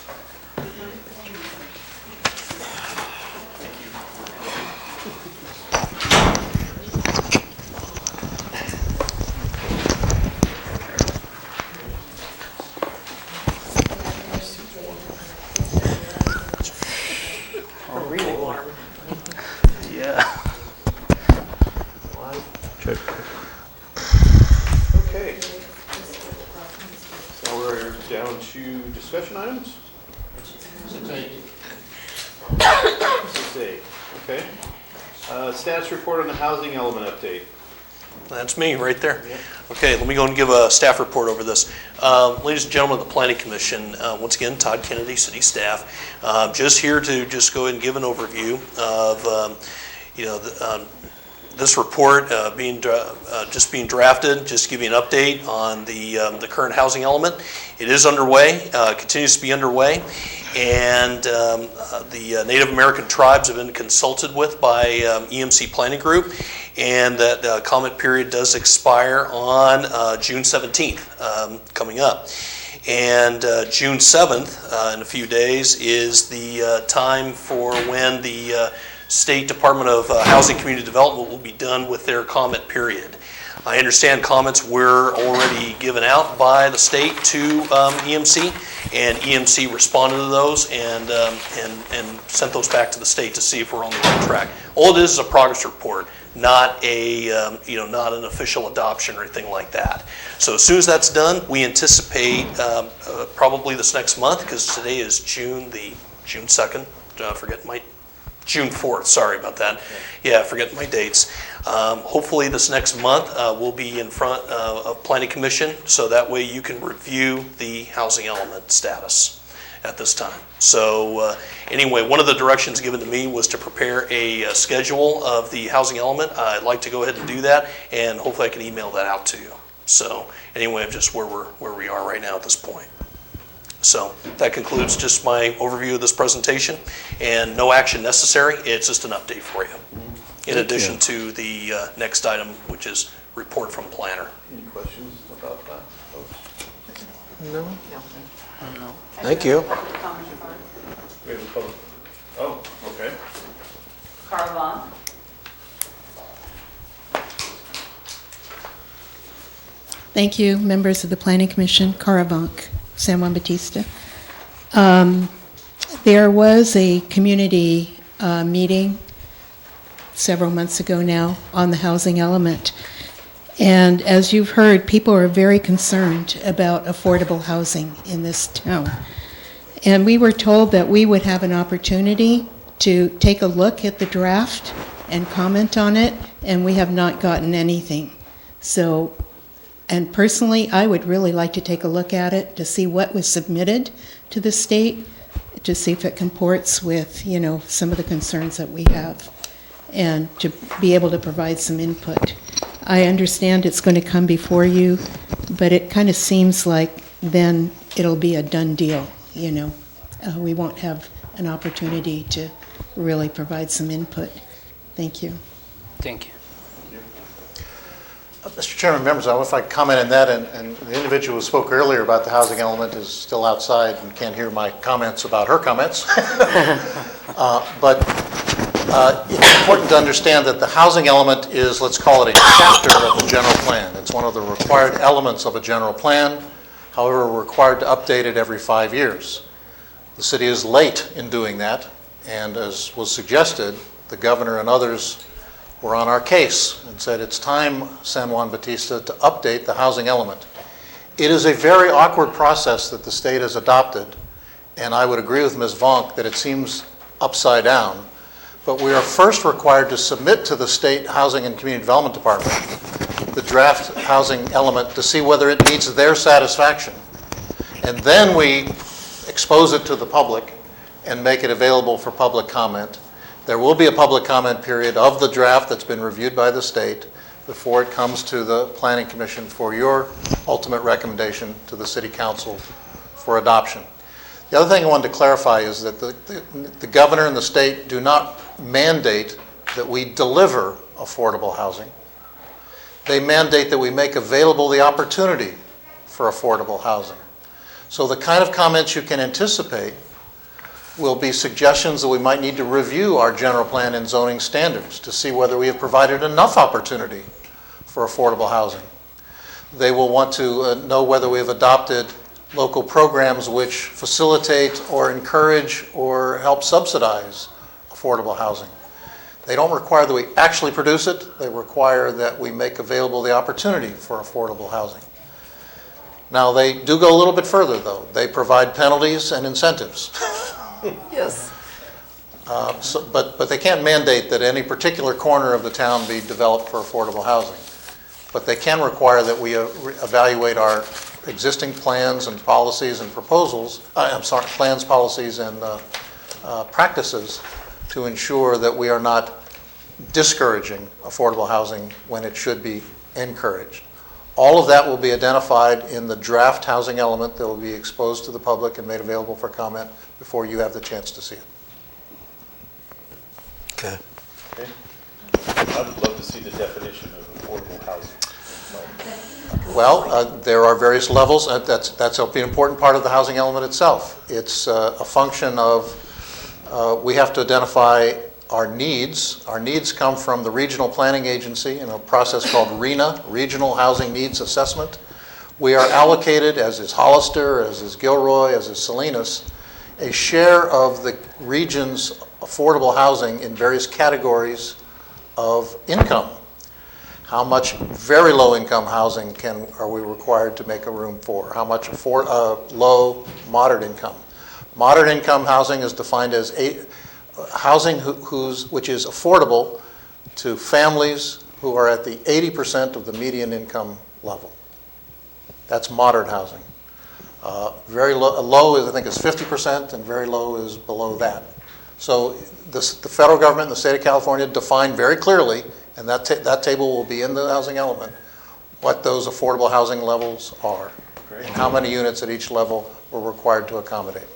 Really warm. Yeah. Okay. So we're down to discussion items? 6A, okay. Status report on the housing element update. That's me, right there. Okay, let me go and give a staff report over this. Ladies and gentlemen of the Planning Commission, once again, Todd Kennedy, city staff, just here to just go ahead and give an overview of, this report being drafted, just to give you an update on the current housing element. It is underway, continues to be underway, and the Native American tribes have been consulted with by EMC Planning Group, and that comment period does expire on June 17th, coming up. And June 7th, in a few days, is the time for when the State Department of Housing and Community Development will be done with their comment period. I understand comments were already given out by the state to EMC, and EMC responded to those and sent those back to the state to see if we're on the right track. All it is a progress report, not a not an official adoption or anything like that. So as soon as that's done, we anticipate probably this next month, because today is June 2nd. June 4th, sorry about that. Yeah, forgetting my dates. Hopefully this next month we'll be in front of Planning Commission, so that way you can review the housing element status at this time. So anyway, one of the directions given to me was to prepare a schedule of the housing element. I'd like to go ahead and do that, and hopefully I can email that out to you. So anyway, just where we are right now at this point. So that concludes just my overview of this presentation, and no action necessary. It's just an update for you, in addition to the next item, which is report from planner. Any questions about that, folks? No? No. Thank you. We have a public, oh, okay. Caravan. Thank you, members of the Planning Commission. Caravank, San Juan Bautista. There was a community meeting several months ago now on the housing element. And as you've heard, people are very concerned about affordable housing in this town. And we were told that we would have an opportunity to take a look at the draft and comment on it, and we have not gotten anything. So, and personally, I would really like to take a look at it to see what was submitted to the state, to see if it comports with, you know, some of the concerns that we have, and to be able to provide some input. I understand it's going to come before you, but it kind of seems like then it'll be a done deal, you know. We won't have an opportunity to really provide some input. Thank you. Thank you. Mr. Chairman, members, I would like to comment on that, and the individual who spoke earlier about the housing element is still outside and can't hear my comments about her comments. But it's important to understand that the housing element is, let's call it a chapter of the general plan. It's one of the required elements of a general plan. However, we're required to update it every 5 years. The city is late in doing that, and as was suggested, the governor and others were on our case and said it's time, San Juan Bautista, to update the housing element. It is a very awkward process that the state has adopted, and I would agree with Ms. Vonk that it seems upside down. But we are first required to submit to the State Housing and Community Development Department the draft housing element to see whether it meets their satisfaction. And then we expose it to the public and make it available for public comment. There will be a public comment period of the draft that's been reviewed by the state before it comes to the Planning Commission for your ultimate recommendation to the City Council for adoption. The other thing I wanted to clarify is that the governor and the state do not mandate that we deliver affordable housing. They mandate that we make available the opportunity for affordable housing. So the kind of comments you can anticipate will be suggestions that we might need to review our general plan and zoning standards to see whether we have provided enough opportunity for affordable housing. They will want to know whether we have adopted local programs which facilitate or encourage or help subsidize affordable housing. They don't require that we actually produce it. They require that we make available the opportunity for affordable housing. Now, they do go a little bit further, though. They provide penalties and incentives. Yes. But they can't mandate that any particular corner of the town be developed for affordable housing. But they can require that we evaluate our existing plans and policies and proposals, plans, policies, and practices to ensure that we are not discouraging affordable housing when it should be encouraged. All of that will be identified in the draft housing element that will be exposed to the public and made available for comment before you have the chance to see it. Okay. Okay. I would love to see the definition of affordable housing. Well, there are various levels. That's an important part of the housing element itself. It's a function of we have to identify our needs. Our needs come from the Regional Planning Agency in a process called RHNA, Regional Housing Needs Assessment. We are allocated, as is Hollister, as is Gilroy, as is Salinas, a share of the region's affordable housing in various categories of income. How much very low income housing are we required to make a room for? How much low, moderate income? Moderate income housing is defined as housing which is affordable to families who are at the 80% of the median income level. That's moderate housing. Very low is, I think, is 50%, and very low is below that. So the federal government and the state of California define very clearly, and that table will be in the housing element, what those affordable housing levels are, and how many units at each level we're required to accommodate.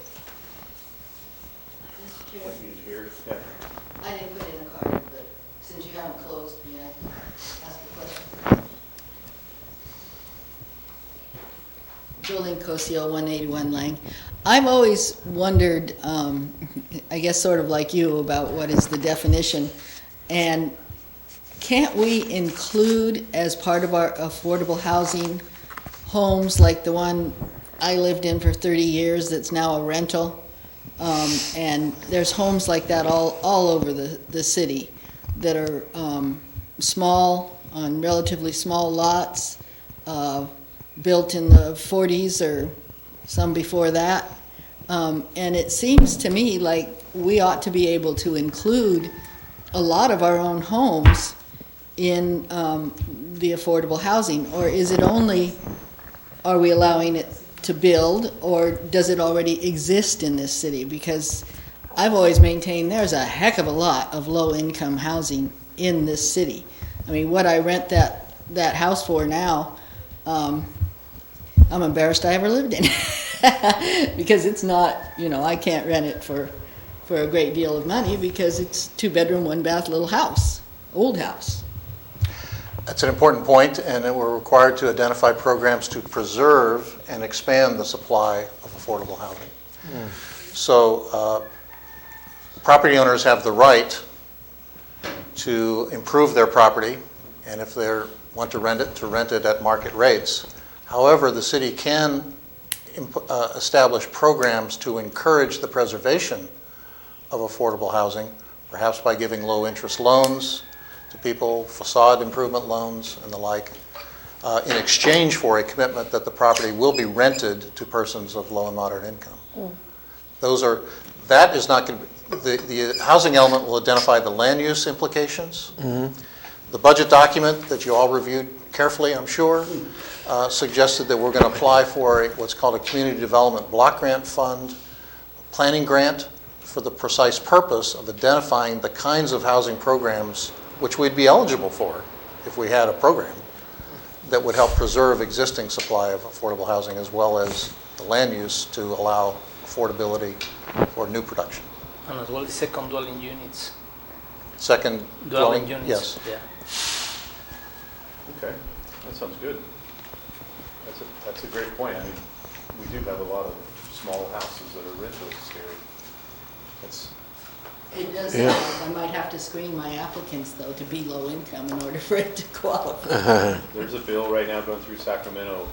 I didn't put in a card, but since you haven't closed, may I ask a question? Jolene Cosio, 181 Lang. I've always wondered, I guess sort of like you, about what is the definition. And can't we include as part of our affordable housing homes like the one I lived in for 30 years that's now a rental? And there's homes like that all over the city that are small, on relatively small lots, built in the 40s or some before that. And it seems to me like we ought to be able to include a lot of our own homes in the affordable housing. Or is it only, are we allowing it to build, or does it already exist in this city? Because I've always maintained there's a heck of a lot of low-income housing in this city. I mean, what I rent that house for now, I'm embarrassed I ever lived in it. Because it's not, I can't rent it for a great deal of money because it's 2-bedroom, 1-bath little house, old house. That's an important point, and that we're required to identify programs to preserve and expand the supply of affordable housing. So property owners have the right to improve their property, and if they want to rent it at market rates. However, the city can establish programs to encourage the preservation of affordable housing, perhaps by giving low-interest loans to people, facade improvement loans and the like, in exchange for a commitment that the property will be rented to persons of low and moderate income. That is not going to, the housing element will identify the land use implications. The budget document that you all reviewed carefully, I'm sure, suggested that we're going to apply for what's called a community development block grant fund, planning grant, for the precise purpose of identifying the kinds of housing programs which we'd be eligible for if we had a program that would help preserve existing supply of affordable housing as well as the land use to allow affordability for new production. And as well as second dwelling units. Second Dwelling units. Yes. Yeah. Okay, that sounds good. That's a great point. I mean, we do have a lot of small houses that are rentals here. It does sound like I might have to screen my applicants, though, to be low income in order for it to qualify. There's a bill right now going through Sacramento,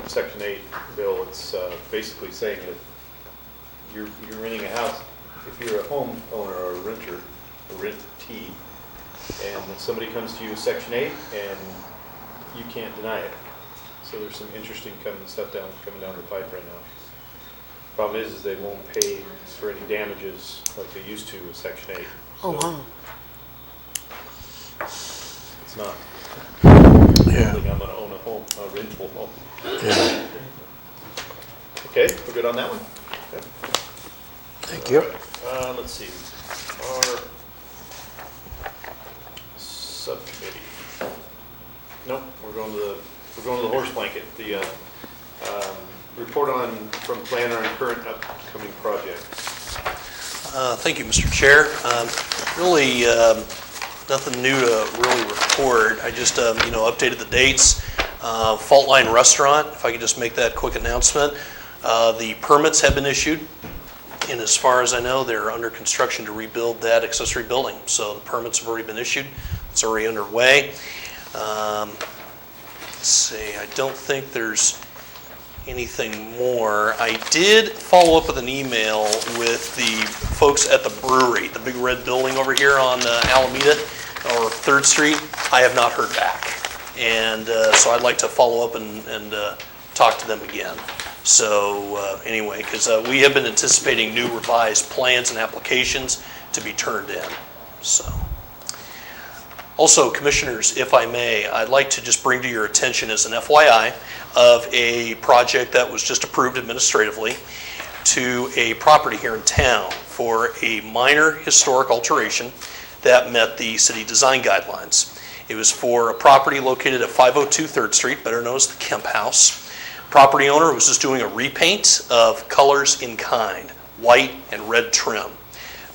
Section 8 bill. It's basically saying that you're renting a house, if you're a home owner or a renter, a rentee, and somebody comes to you with Section 8 and you can't deny it. So there's some interesting stuff coming down the pipe right now. Problem is they won't pay for any damages like they used to with Section 8. Oh, wow. It's not. Yeah. Like I'm going to own a rental home. Yeah. Okay, we're good on that one? Okay. Thank you. Let's see. Our subcommittee. Nope, we're going to the horse blanket. The report from planner and current upcoming projects. Thank you, Mr. Chair. Really, nothing new to really report. I just, updated the dates. Fault Line Restaurant, if I could just make that quick announcement. The permits have been issued, and as far as I know, they're under construction to rebuild that accessory building. So the permits have already been issued. It's already underway. Let's see, I don't think there's anything more. I did follow up with an email with the folks at the brewery, the big red building over here on Alameda or 3rd Street. I have not heard back. And so I'd like to follow up and talk to them again. So anyway, because we have been anticipating new revised plans and applications to be turned in. So. Also, Commissioners, if I may, I'd like to just bring to your attention as an FYI of a project that was just approved administratively to a property here in town for a minor historic alteration that met the city design guidelines. It was for a property located at 502 3rd Street, better known as the Kemp House. Property owner was just doing a repaint of colors in kind, white and red trim.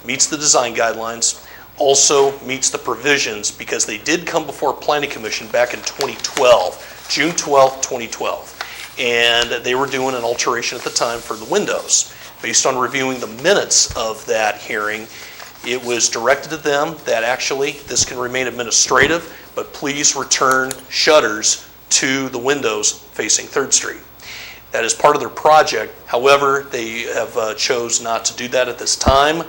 Meets the design guidelines. also meets the provisions because they did come before Planning Commission back in 2012, June 12th, 2012. And they were doing an alteration at the time for the windows. Based on reviewing the minutes of that hearing, it was directed to them that actually this can remain administrative, but please return shutters to the windows facing 3rd Street. That is part of their project. However, they have chose not to do that at this time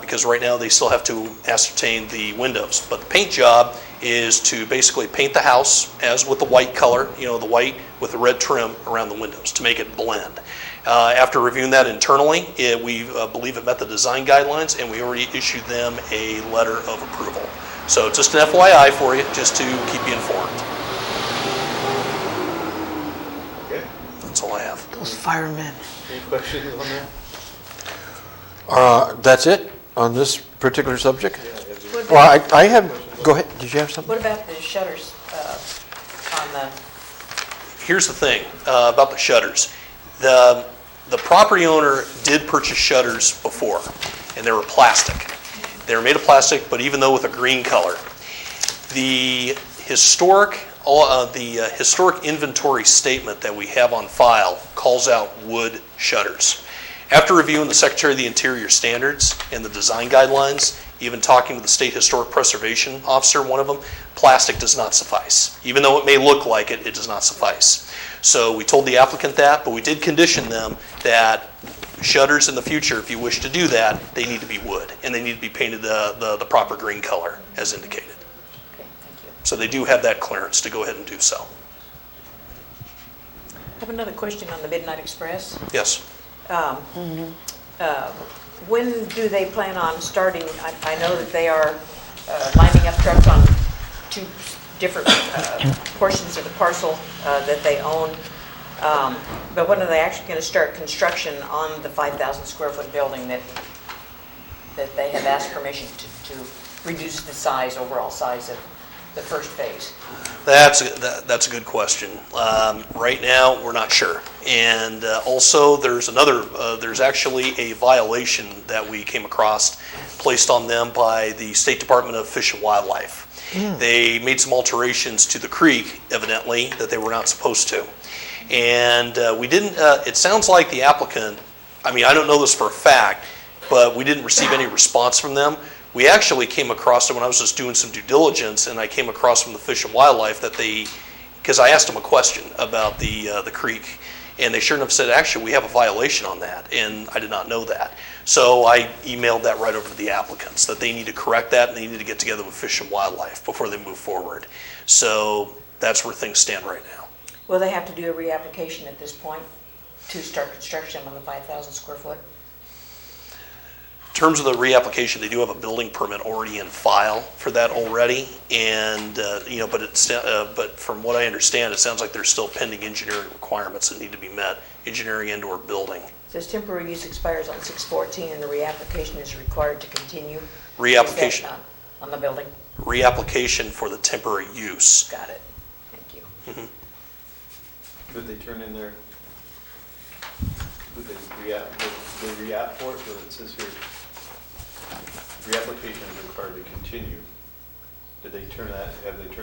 because right now they still have to ascertain the windows. But the paint job is to basically paint the house as with the white color, the white with the red trim around the windows to make it blend. After reviewing that internally, we believe it met the design guidelines, and we already issued them a letter of approval. So just an FYI for you, just to keep you informed. That's all I have. Those firemen. Any questions on that? That's it on this particular subject? What Well, about- I have, go ahead, did you have something? What about the shutters on the, Here's the thing about the shutters. The property owner did purchase shutters before, and they were plastic. They were made of plastic, but even though with a green color. The historic inventory statement that we have on file calls out wood shutters. After reviewing the Secretary of the Interior standards and the design guidelines, even talking with the State Historic Preservation Officer, one of them, plastic does not suffice. Even though it may look like it, it does not suffice. So we told the applicant that, but we did condition them that shutters in the future, if you wish to do that, they need to be wood, and they need to be painted the proper green color as indicated. So they do have that clearance to go ahead and do so. I have another question on the Midnight Express. Yes. When do they plan on starting? I know that they are lining up trucks on 2 different portions of the parcel that they own. But when are they actually going to start construction on the 5,000 square foot building that they have asked permission to reduce the overall size of the first phase? That's a good question. Right now, we're not sure. And also, there's actually a violation that we came across placed on them by the State Department of Fish and Wildlife. They made some alterations to the creek, evidently, that they were not supposed to. And we didn't, it sounds like the applicant, I don't know this for a fact, but we didn't receive any response from them. We actually came across it when I was just doing some due diligence, and I came across from the Fish and Wildlife that because I asked them a question about the creek, and they sure enough said, actually, we have a violation on that, and I did not know that. So I emailed that right over to the applicants, that they need to correct that, and they need to get together with Fish and Wildlife before they move forward. So that's where things stand right now. Will they have to do a reapplication at this point to start construction on the 5,000 square foot? In terms of the reapplication, they do have a building permit already in file for that already, and but from what I understand, it sounds like there's still pending engineering requirements that need to be met, engineering and/or building. It says temporary use expires on 6/14, and the reapplication is required to continue. Reapplication. Is that on the building? Reapplication for the temporary use. Got it. Thank you. Did they turn in their, did they re-app for it? So it says here, reapplication is required to continue. Have they turned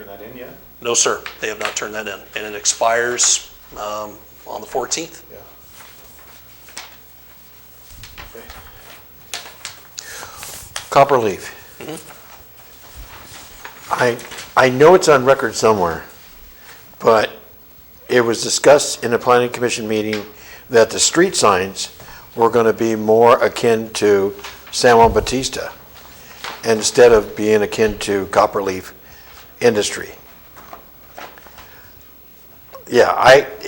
that in yet? No, sir, they have not turned that in, and it expires on the 14th. Yeah. Okay. Copperleaf. I know it's on record somewhere, but it was discussed in a planning commission meeting that the street signs were going to be more akin to San Juan Bautista instead of being akin to Copperleaf industry. Yeah,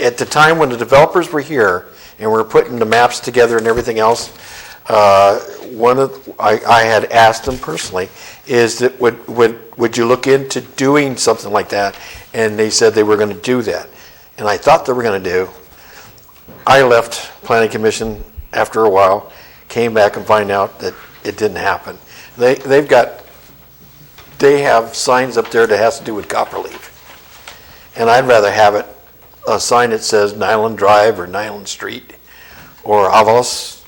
at the time when the developers were here and we were putting the maps together and everything else, I had asked them personally, is that would you look into doing something like that? And they said they were going to do that. And I thought they were going to do. I left planning commission after a while, came back and find out that it didn't happen. They have signs up there that has to do with Copperleaf. And I'd rather have it, a sign that says Nyland Drive or Nyland Street or Avalos.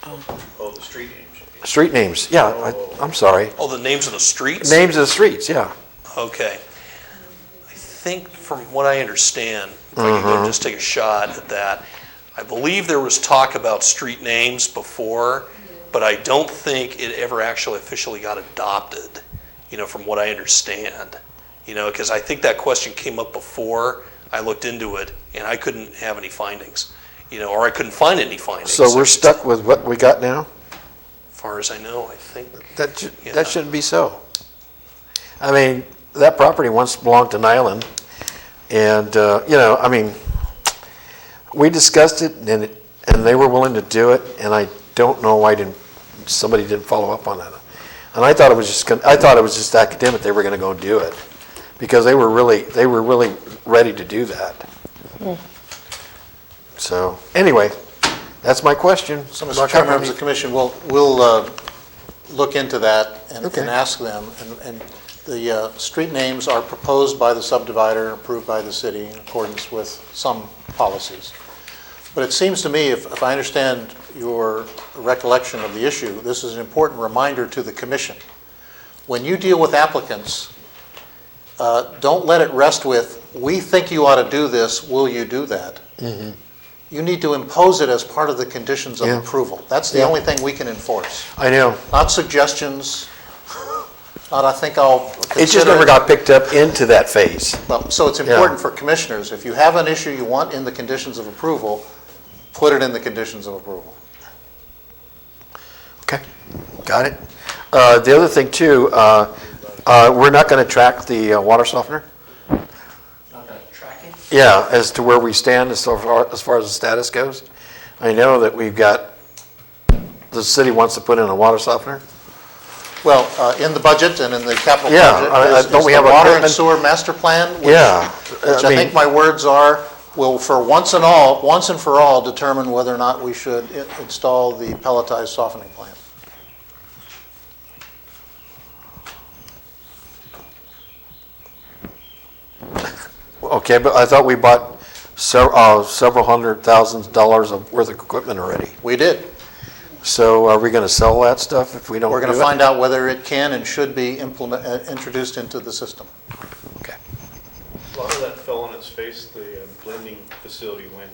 Oh, the street names. Street names, yeah, I'm sorry. Oh, the names of the streets? Names of the streets, yeah. Okay. I think from what I understand, if I can go just take a shot at that, I believe there was talk about street names before, but I don't think it ever actually officially got adopted, from what I understand. Because I think that question came up before I looked into it, and I couldn't have any findings, or I couldn't find any findings. So we're stuck with what we got now? As far as I know, I think. That shouldn't be so. I mean, that property once belonged to Nyland, and, we discussed it, and they were willing to do it, and I don't know why somebody didn't follow up on that. And I thought it was just academic, they were gonna go do it, because they were really ready to do that. So, anyway, that's my question. So, Mr. Chair, members of the commission, we'll look into that and ask them. And the street names are proposed by the subdivider, approved by the city in accordance with some policies. But it seems to me, if I understand your recollection of the issue, this is an important reminder to the commission. When you deal with applicants, don't let it rest with, we think you ought to do this, will you do that? Mm-hmm. You need to impose it as part of the conditions of approval. That's the only thing we can enforce. I know. Not suggestions, not I think I'll consider. It just never got picked up into that phase. Well, so it's important for commissioners, if you have an issue you want in the conditions of approval, put it in the conditions of approval. Okay, got it. The other thing too, we're not going to track the water softener? Not going to track it? Yeah, as to where we stand as far as the status goes. I know that the city wants to put in a water softener. Well, in the budget and in the capital don't project, is we the have a water and commitment? sewer master plan, which I I think my words are, will for once and for all determine whether or not we should install the pelletized softening plant. Okay, but I thought we bought several $100,000 worth of equipment already. We did. So are we going to sell that stuff if we don't do it? We're going to find out whether it can and should be introduced into the system. Okay. A lot of that fell on its face, the blending facility, when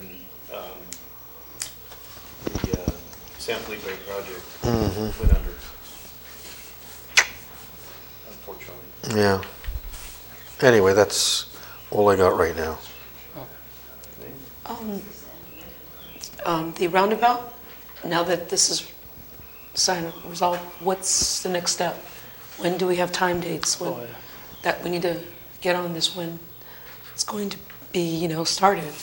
the San Felipe project went under, unfortunately. Yeah. Anyway, that's all I got right now. The roundabout, now that this is signed, resolved, what's the next step? When do we have time dates? When that we need to get on this, when it's going to be, started?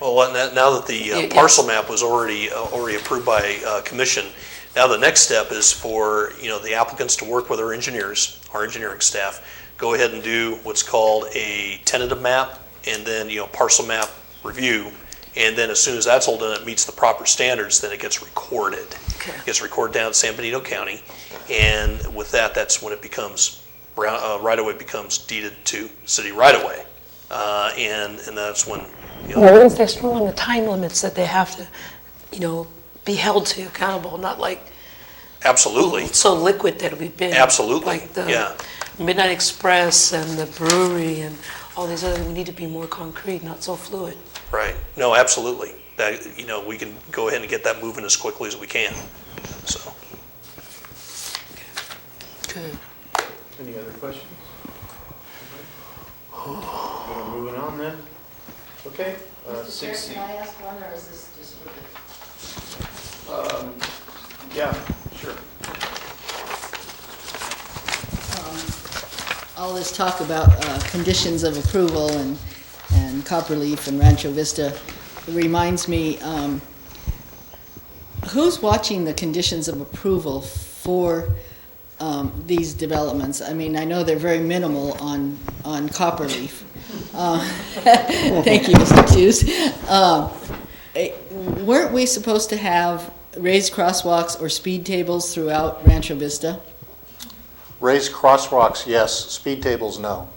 Well, now that the parcel map was already approved by commission, now the next step is for the applicants to work with our engineers, our engineering staff, go ahead and do what's called a tentative map, and then parcel map review, and then as soon as that's all done, it meets the proper standards, then it gets recorded. Okay. It gets recorded down in San Benito County, and with that, that's when it becomes right-of-way becomes deeded to city right-of-way, and that's when. Well, is there still on the time limits that they have to, be held to accountable, not like. Absolutely. So liquid that we've been. Absolutely. Like the Midnight Express and the brewery and all these other, we need to be more concrete, not so fluid. Right. No, absolutely. That, we can go ahead and get that moving as quickly as we can. So. Good. Any other questions? Moving on then. Okay. Mr. Chair, can I ask one, or is this just for the? Yeah, sure. All this talk about conditions of approval and Copperleaf and Rancho Vista reminds me, who's watching the conditions of approval for these developments? I mean, I know they're very minimal on Copperleaf. Thank you, Mr. Hughes. Weren't we supposed to have raised crosswalks or speed tables throughout Rancho Vista? Raised crosswalks, yes. Speed tables, no.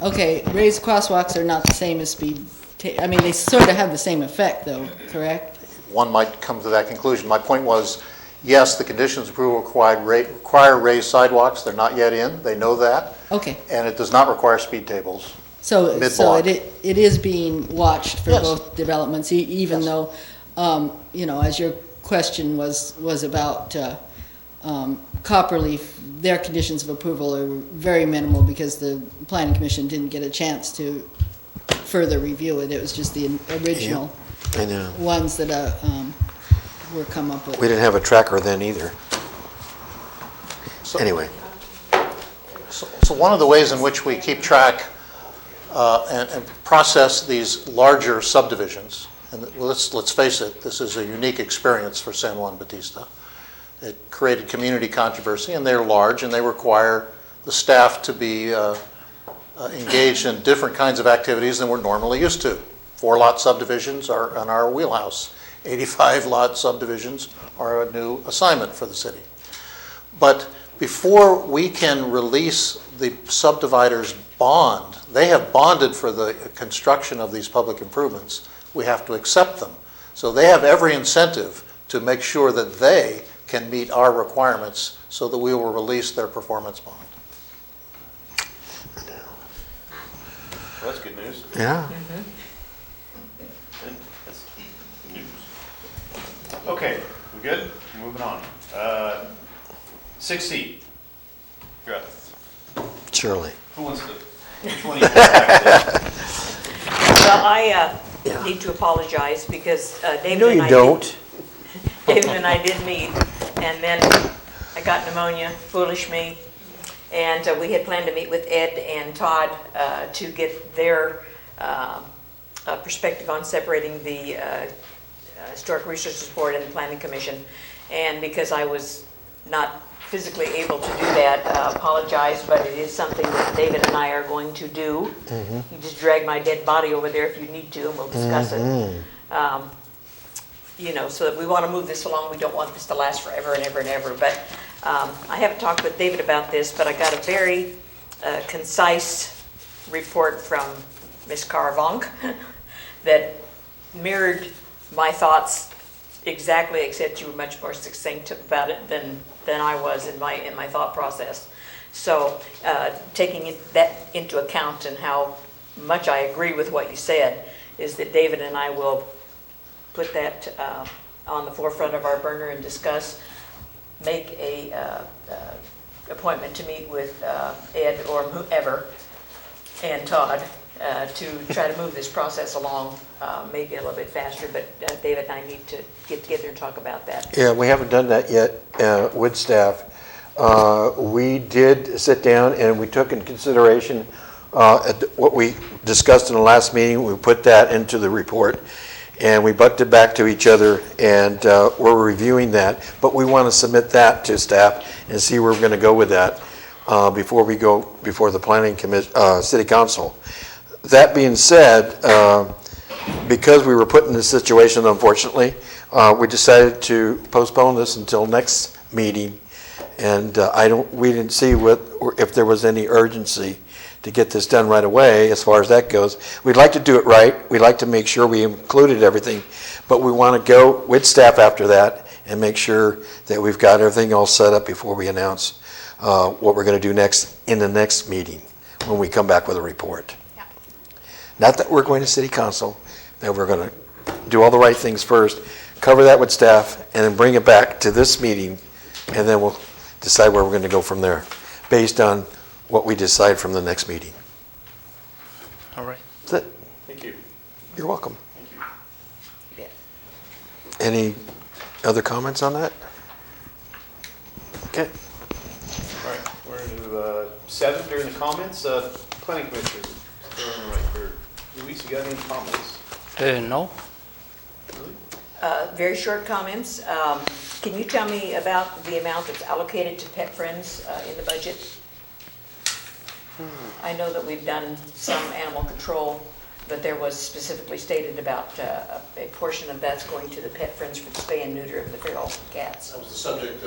Okay, raised crosswalks are not the same as I mean, they sort of have the same effect, though, correct? One might come to that conclusion. My point was, Yes, the conditions of approval require raised sidewalks. They're not yet in. They know that. Okay. And it does not require speed tables. So Mid-block. it is being watched for Yes. both developments, even though, as your question was about Copperleaf, their conditions of approval are very minimal because the planning commission didn't get a chance to further review it. It was just the original I know. ones that were come up with. We didn't have a tracker then either. Anyway. So one of the ways in which we keep track and process these larger subdivisions, and let's face it, this is a unique experience for San Juan Bautista. It created community controversy, and they're large, and they require the staff to be engaged in different kinds of activities than we're normally used to. 4-lot subdivisions are in our wheelhouse. 85-lot subdivisions are a new assignment for the city. But before we can release the subdividers' bond, they have bonded for the construction of these public improvements, we have to accept them. So they have every incentive to make sure that they can meet our requirements so that we will release their performance bond. Well, that's good news. Yeah. That's news. Okay, we good? Moving on. 6C. You're up. Surely. Who wants to? Which one of you wants to? Well, I need to apologize because David No, and you I don't. David and I did meet, and then I got pneumonia, foolish me, and we had planned to meet with Ed and Todd to get their perspective on separating the Historic Resources Board and the Planning Commission, and because I was not physically able to do that, apologize, but it is something that David and I are going to do. You just drag my dead body over there if you need to, and we'll discuss it. So that we want to move this along. We don't want this to last forever and ever and ever. But I haven't talked with David about this, but I got a very concise report from Ms. Caravonc that mirrored my thoughts exactly, except you were much more succinct about it than I was in my thought process. So taking that into account and how much I agree with what you said, is that David and I will put that on the forefront of our burner and discuss, make a appointment to meet with Ed or whoever and Todd to try to move this process along, maybe a little bit faster, but David and I need to get together and talk about that. Yeah, we haven't done that yet with staff. We did sit down and we took in consideration what we discussed in the last meeting. We put that into the report and we bucked it back to each other, and we're reviewing that. But we want to submit that to staff and see where we're going to go with that before we go before the planning commission, city council. That being said, because we were put in this situation, unfortunately, we decided to postpone this until next meeting, and we didn't see if there was any urgency to get this done right away as far as that goes. We'd like to do it right. We'd like to make sure we included everything, but we want to go with staff after that and make sure that we've got everything all set up before we announce what we're going to do next in the next meeting when we come back with a report. Yeah. Not that we're going to city council, that we're going to do all the right things first, cover that with staff, and then bring it back to this meeting, and then we'll decide where we're going to go from there, based on what we decide from the next meeting. All right. That's it. Thank you. You're welcome. Thank you. Yeah. Any other comments on that? Okay. All right, we're to 7 during the comments. Planning Commission, still on the right here. Luis, you got any comments? No. Very short comments. Can you tell me about the amount that's allocated to Pet Friends in the budget? I know that we've done some animal control, but there was specifically stated about a portion of that's going to the Pet Friends for the spay and neuter of the feral cats. That was the subject.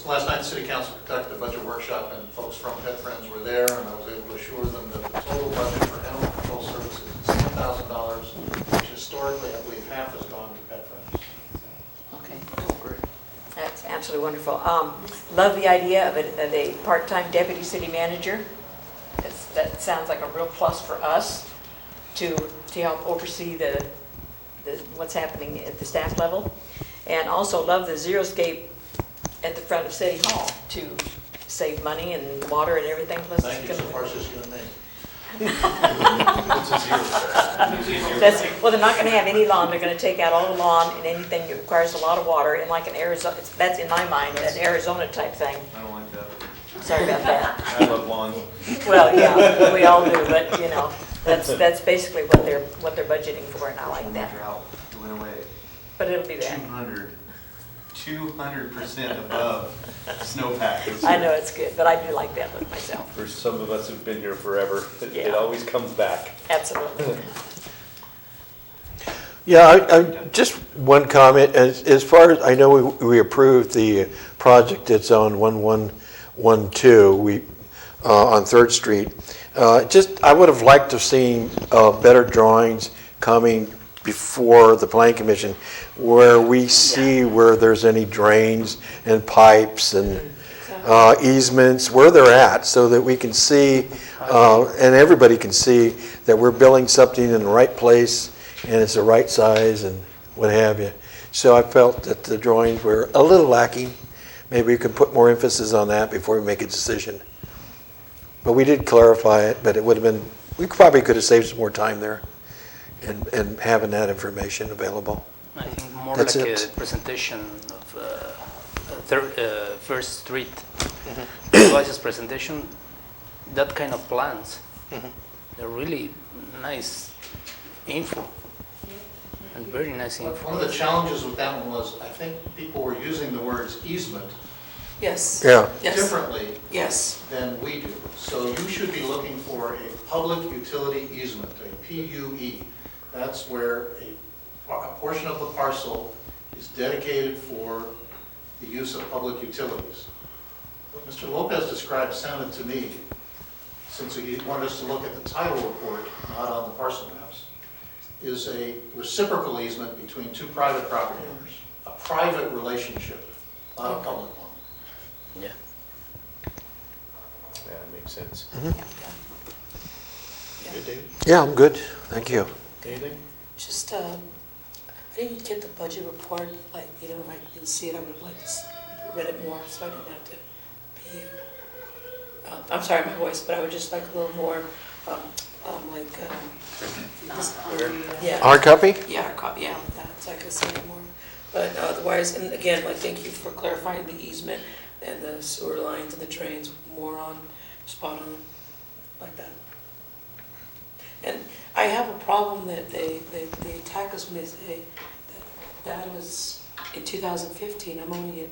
Last night, the City Council conducted a budget workshop, and folks from Pet Friends were there, and I was able to assure them that the total budget for animal control services is $7,000, which historically, I believe, half has gone to Pet Friends. Okay. Great. That's absolutely wonderful. Love the idea of a part-time deputy city manager. That sounds like a real plus for us to help oversee what's happening at the staff level. And also love the xeriscape at the front of City Hall to save money and water and everything. Plus Thank you, so far it's just gonna make. Well, they're not going to have any lawn. They're going to take out all the lawn and anything that requires a lot of water, and like an Arizona, that's in my mind, an Arizona type thing. I don't like that. Sorry about that. I love lawns. Well, yeah, we all do, but you know, that's basically what they're budgeting for, and I like that. Drought went away. But it'll be there. 200% above snowpack. I know it's good, but I do like that look myself. For some of us who've been here forever, it Yeah. always comes back. Absolutely. Yeah, just one comment. As far as, I know we approved the project that's on 1112, on 3rd Street. I would have liked to have seen better drawings coming before the Planning Commission where we see where there's any drains and pipes and easements, where they're at, so that we can see, and everybody can see that we're building something in the right place and it's the right size and what have you. So I felt that the drawings were a little lacking. Maybe we could put more emphasis on that before we make a decision. But we did clarify it, but it would have been, we probably could have saved some more time there and having that information available. I think more That's like it. a presentation of First Street. Devices presentation, that kind of plans. They're really nice info. And very nice info. One of the challenges with that one was, I think people were using the words easement Yes. Yeah. Yes. differently Yes. than we do. So you should be looking for a public utility easement, a PUE. That's where a portion of the parcel is dedicated for the use of public utilities. What Mr. Lopez described sounded to me, since he wanted us to look at the title report, not on the parcel maps, is a reciprocal easement between two private property owners, a private relationship, not a public one. Yeah. Yeah, that makes sense. Good, David? Yeah, I'm good. Thank you. Anything? Just, I didn't get the budget report, like, you know, I didn't see it, I would have liked to read it more, so I didn't have to be, I'm sorry, my voice, but I would just like a little more, yeah. Hard copy? Yeah, hard copy, yeah, like that, so I could see it more. But otherwise, and again, like, thank you for clarifying the easement and the sewer lines and the drains more on, spot on, like that. And I have a problem that they attack us when they say that was in 2015, I'm only in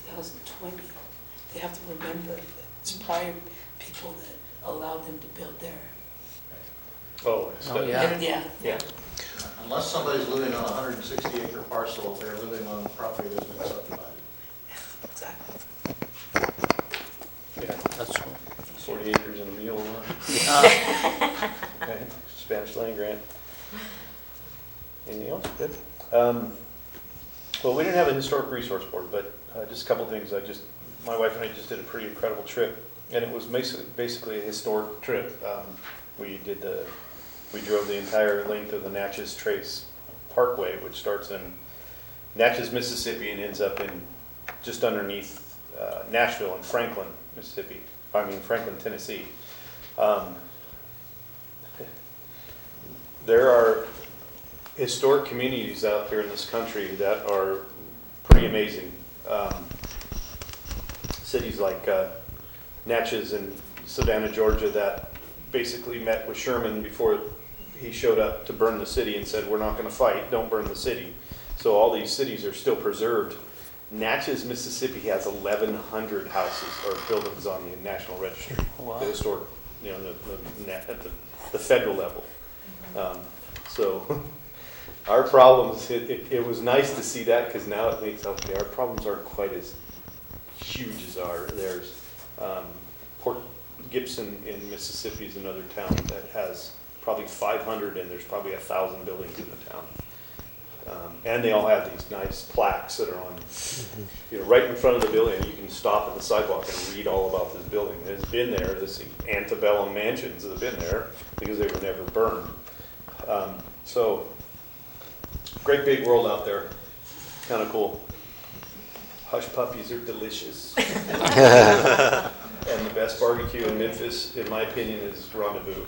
2020. They have to remember that it's prior people that allowed them to build there. Oh, yeah. Yeah. Unless somebody's living on a 160-acre parcel, they're living on property that's been subdivided. Exactly. Yeah, That's cool. 40 acres and a mule. Okay, Spanish land grant. Anything else? Good. Well, we didn't have a historic resource board, but just a couple things. My wife and I just did a pretty incredible trip, and it was basically a historic trip. We drove the entire length of the Natchez Trace Parkway, which starts in Natchez, Mississippi, and ends up in just underneath Nashville and Franklin, Tennessee. There are historic communities out here in this country that are pretty amazing. Cities like Natchez and Savannah, Georgia, that basically met with Sherman before he showed up to burn the city and said, "We're not going to fight, don't burn the city." So all these cities are still preserved. Natchez, Mississippi has 1,100 houses or buildings on the National Registry. Wow. The historic, at the federal level. So our problems, it was nice to see that, because now it makes, okay, our problems aren't quite as huge as theirs. Port Gibson in Mississippi is another town that has probably 500, and there's probably 1,000 buildings in the town. And they all have these nice plaques that are on, right in front of the building. You can stop at the sidewalk and read all about this building. It's been there, this antebellum mansions that have been there because they were never burned. So, great big world out there. Kind of cool. Hush puppies are delicious. And the best barbecue in Memphis, in my opinion, is Rendezvous.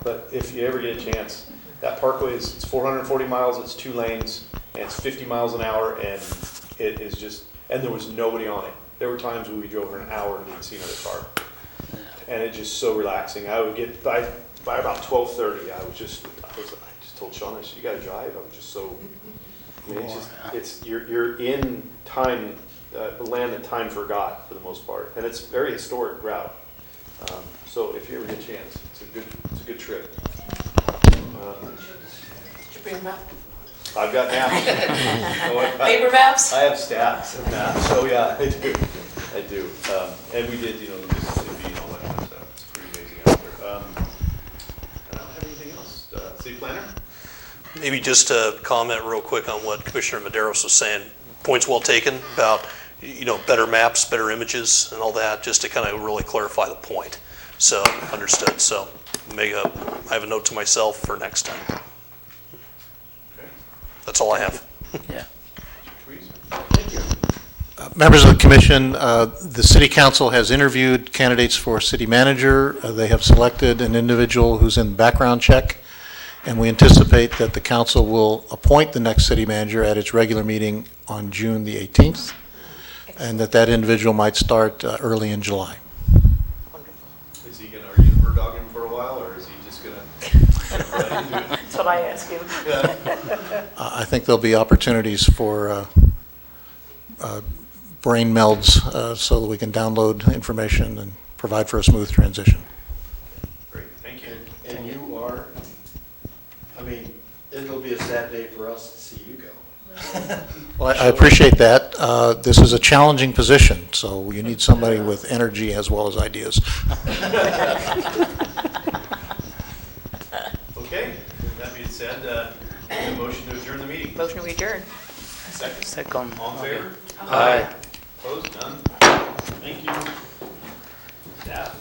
But if you ever get a chance, that parkway it's 440 miles, it's 2 lanes, and it's 50 miles an hour, and it is just, and there was nobody on it. There were times when we drove for an hour and didn't see another car. And it's just so relaxing. I would get, by about 12:30, I just told Sean, I said, you gotta drive. I'm just so, I mean, you're in time, the land that time forgot for the most part. And it's a very historic route. So if you ever get a chance, it's a good trip. Did you bring a map? I've got maps. Paper maps? I have stacks of maps. So yeah, I do. And we did, Mississippi and all that kind of stuff. It's pretty amazing out there. I don't have anything else. City planner? Maybe just a comment real quick on what Commissioner Maderos was saying. Points well taken about, better maps, better images and all that, just to kind of really clarify the point. So, understood. So, I have a note to myself for next time. That's all I have. Yeah. Thank you. Members of the commission, the city council has interviewed candidates for city manager. They have selected an individual who's in background check, and we anticipate that the council will appoint the next city manager at its regular meeting on June the 18th, and that individual might start early in July. Is he going to, are you bird dogging him for a while, or is he just going to? That's what I ask you. I think there'll be opportunities for brain melds so that we can download information and provide for a smooth transition. Great, thank you. And you are, it'll be a sad day for us to see you go. Well, I appreciate that. This is a challenging position, so you need somebody with energy as well as ideas. Okay, that being said, a motion to adjourn the meeting. Motion to adjourn. Second. All in favor? Aye. Opposed? None? Thank you. Staff?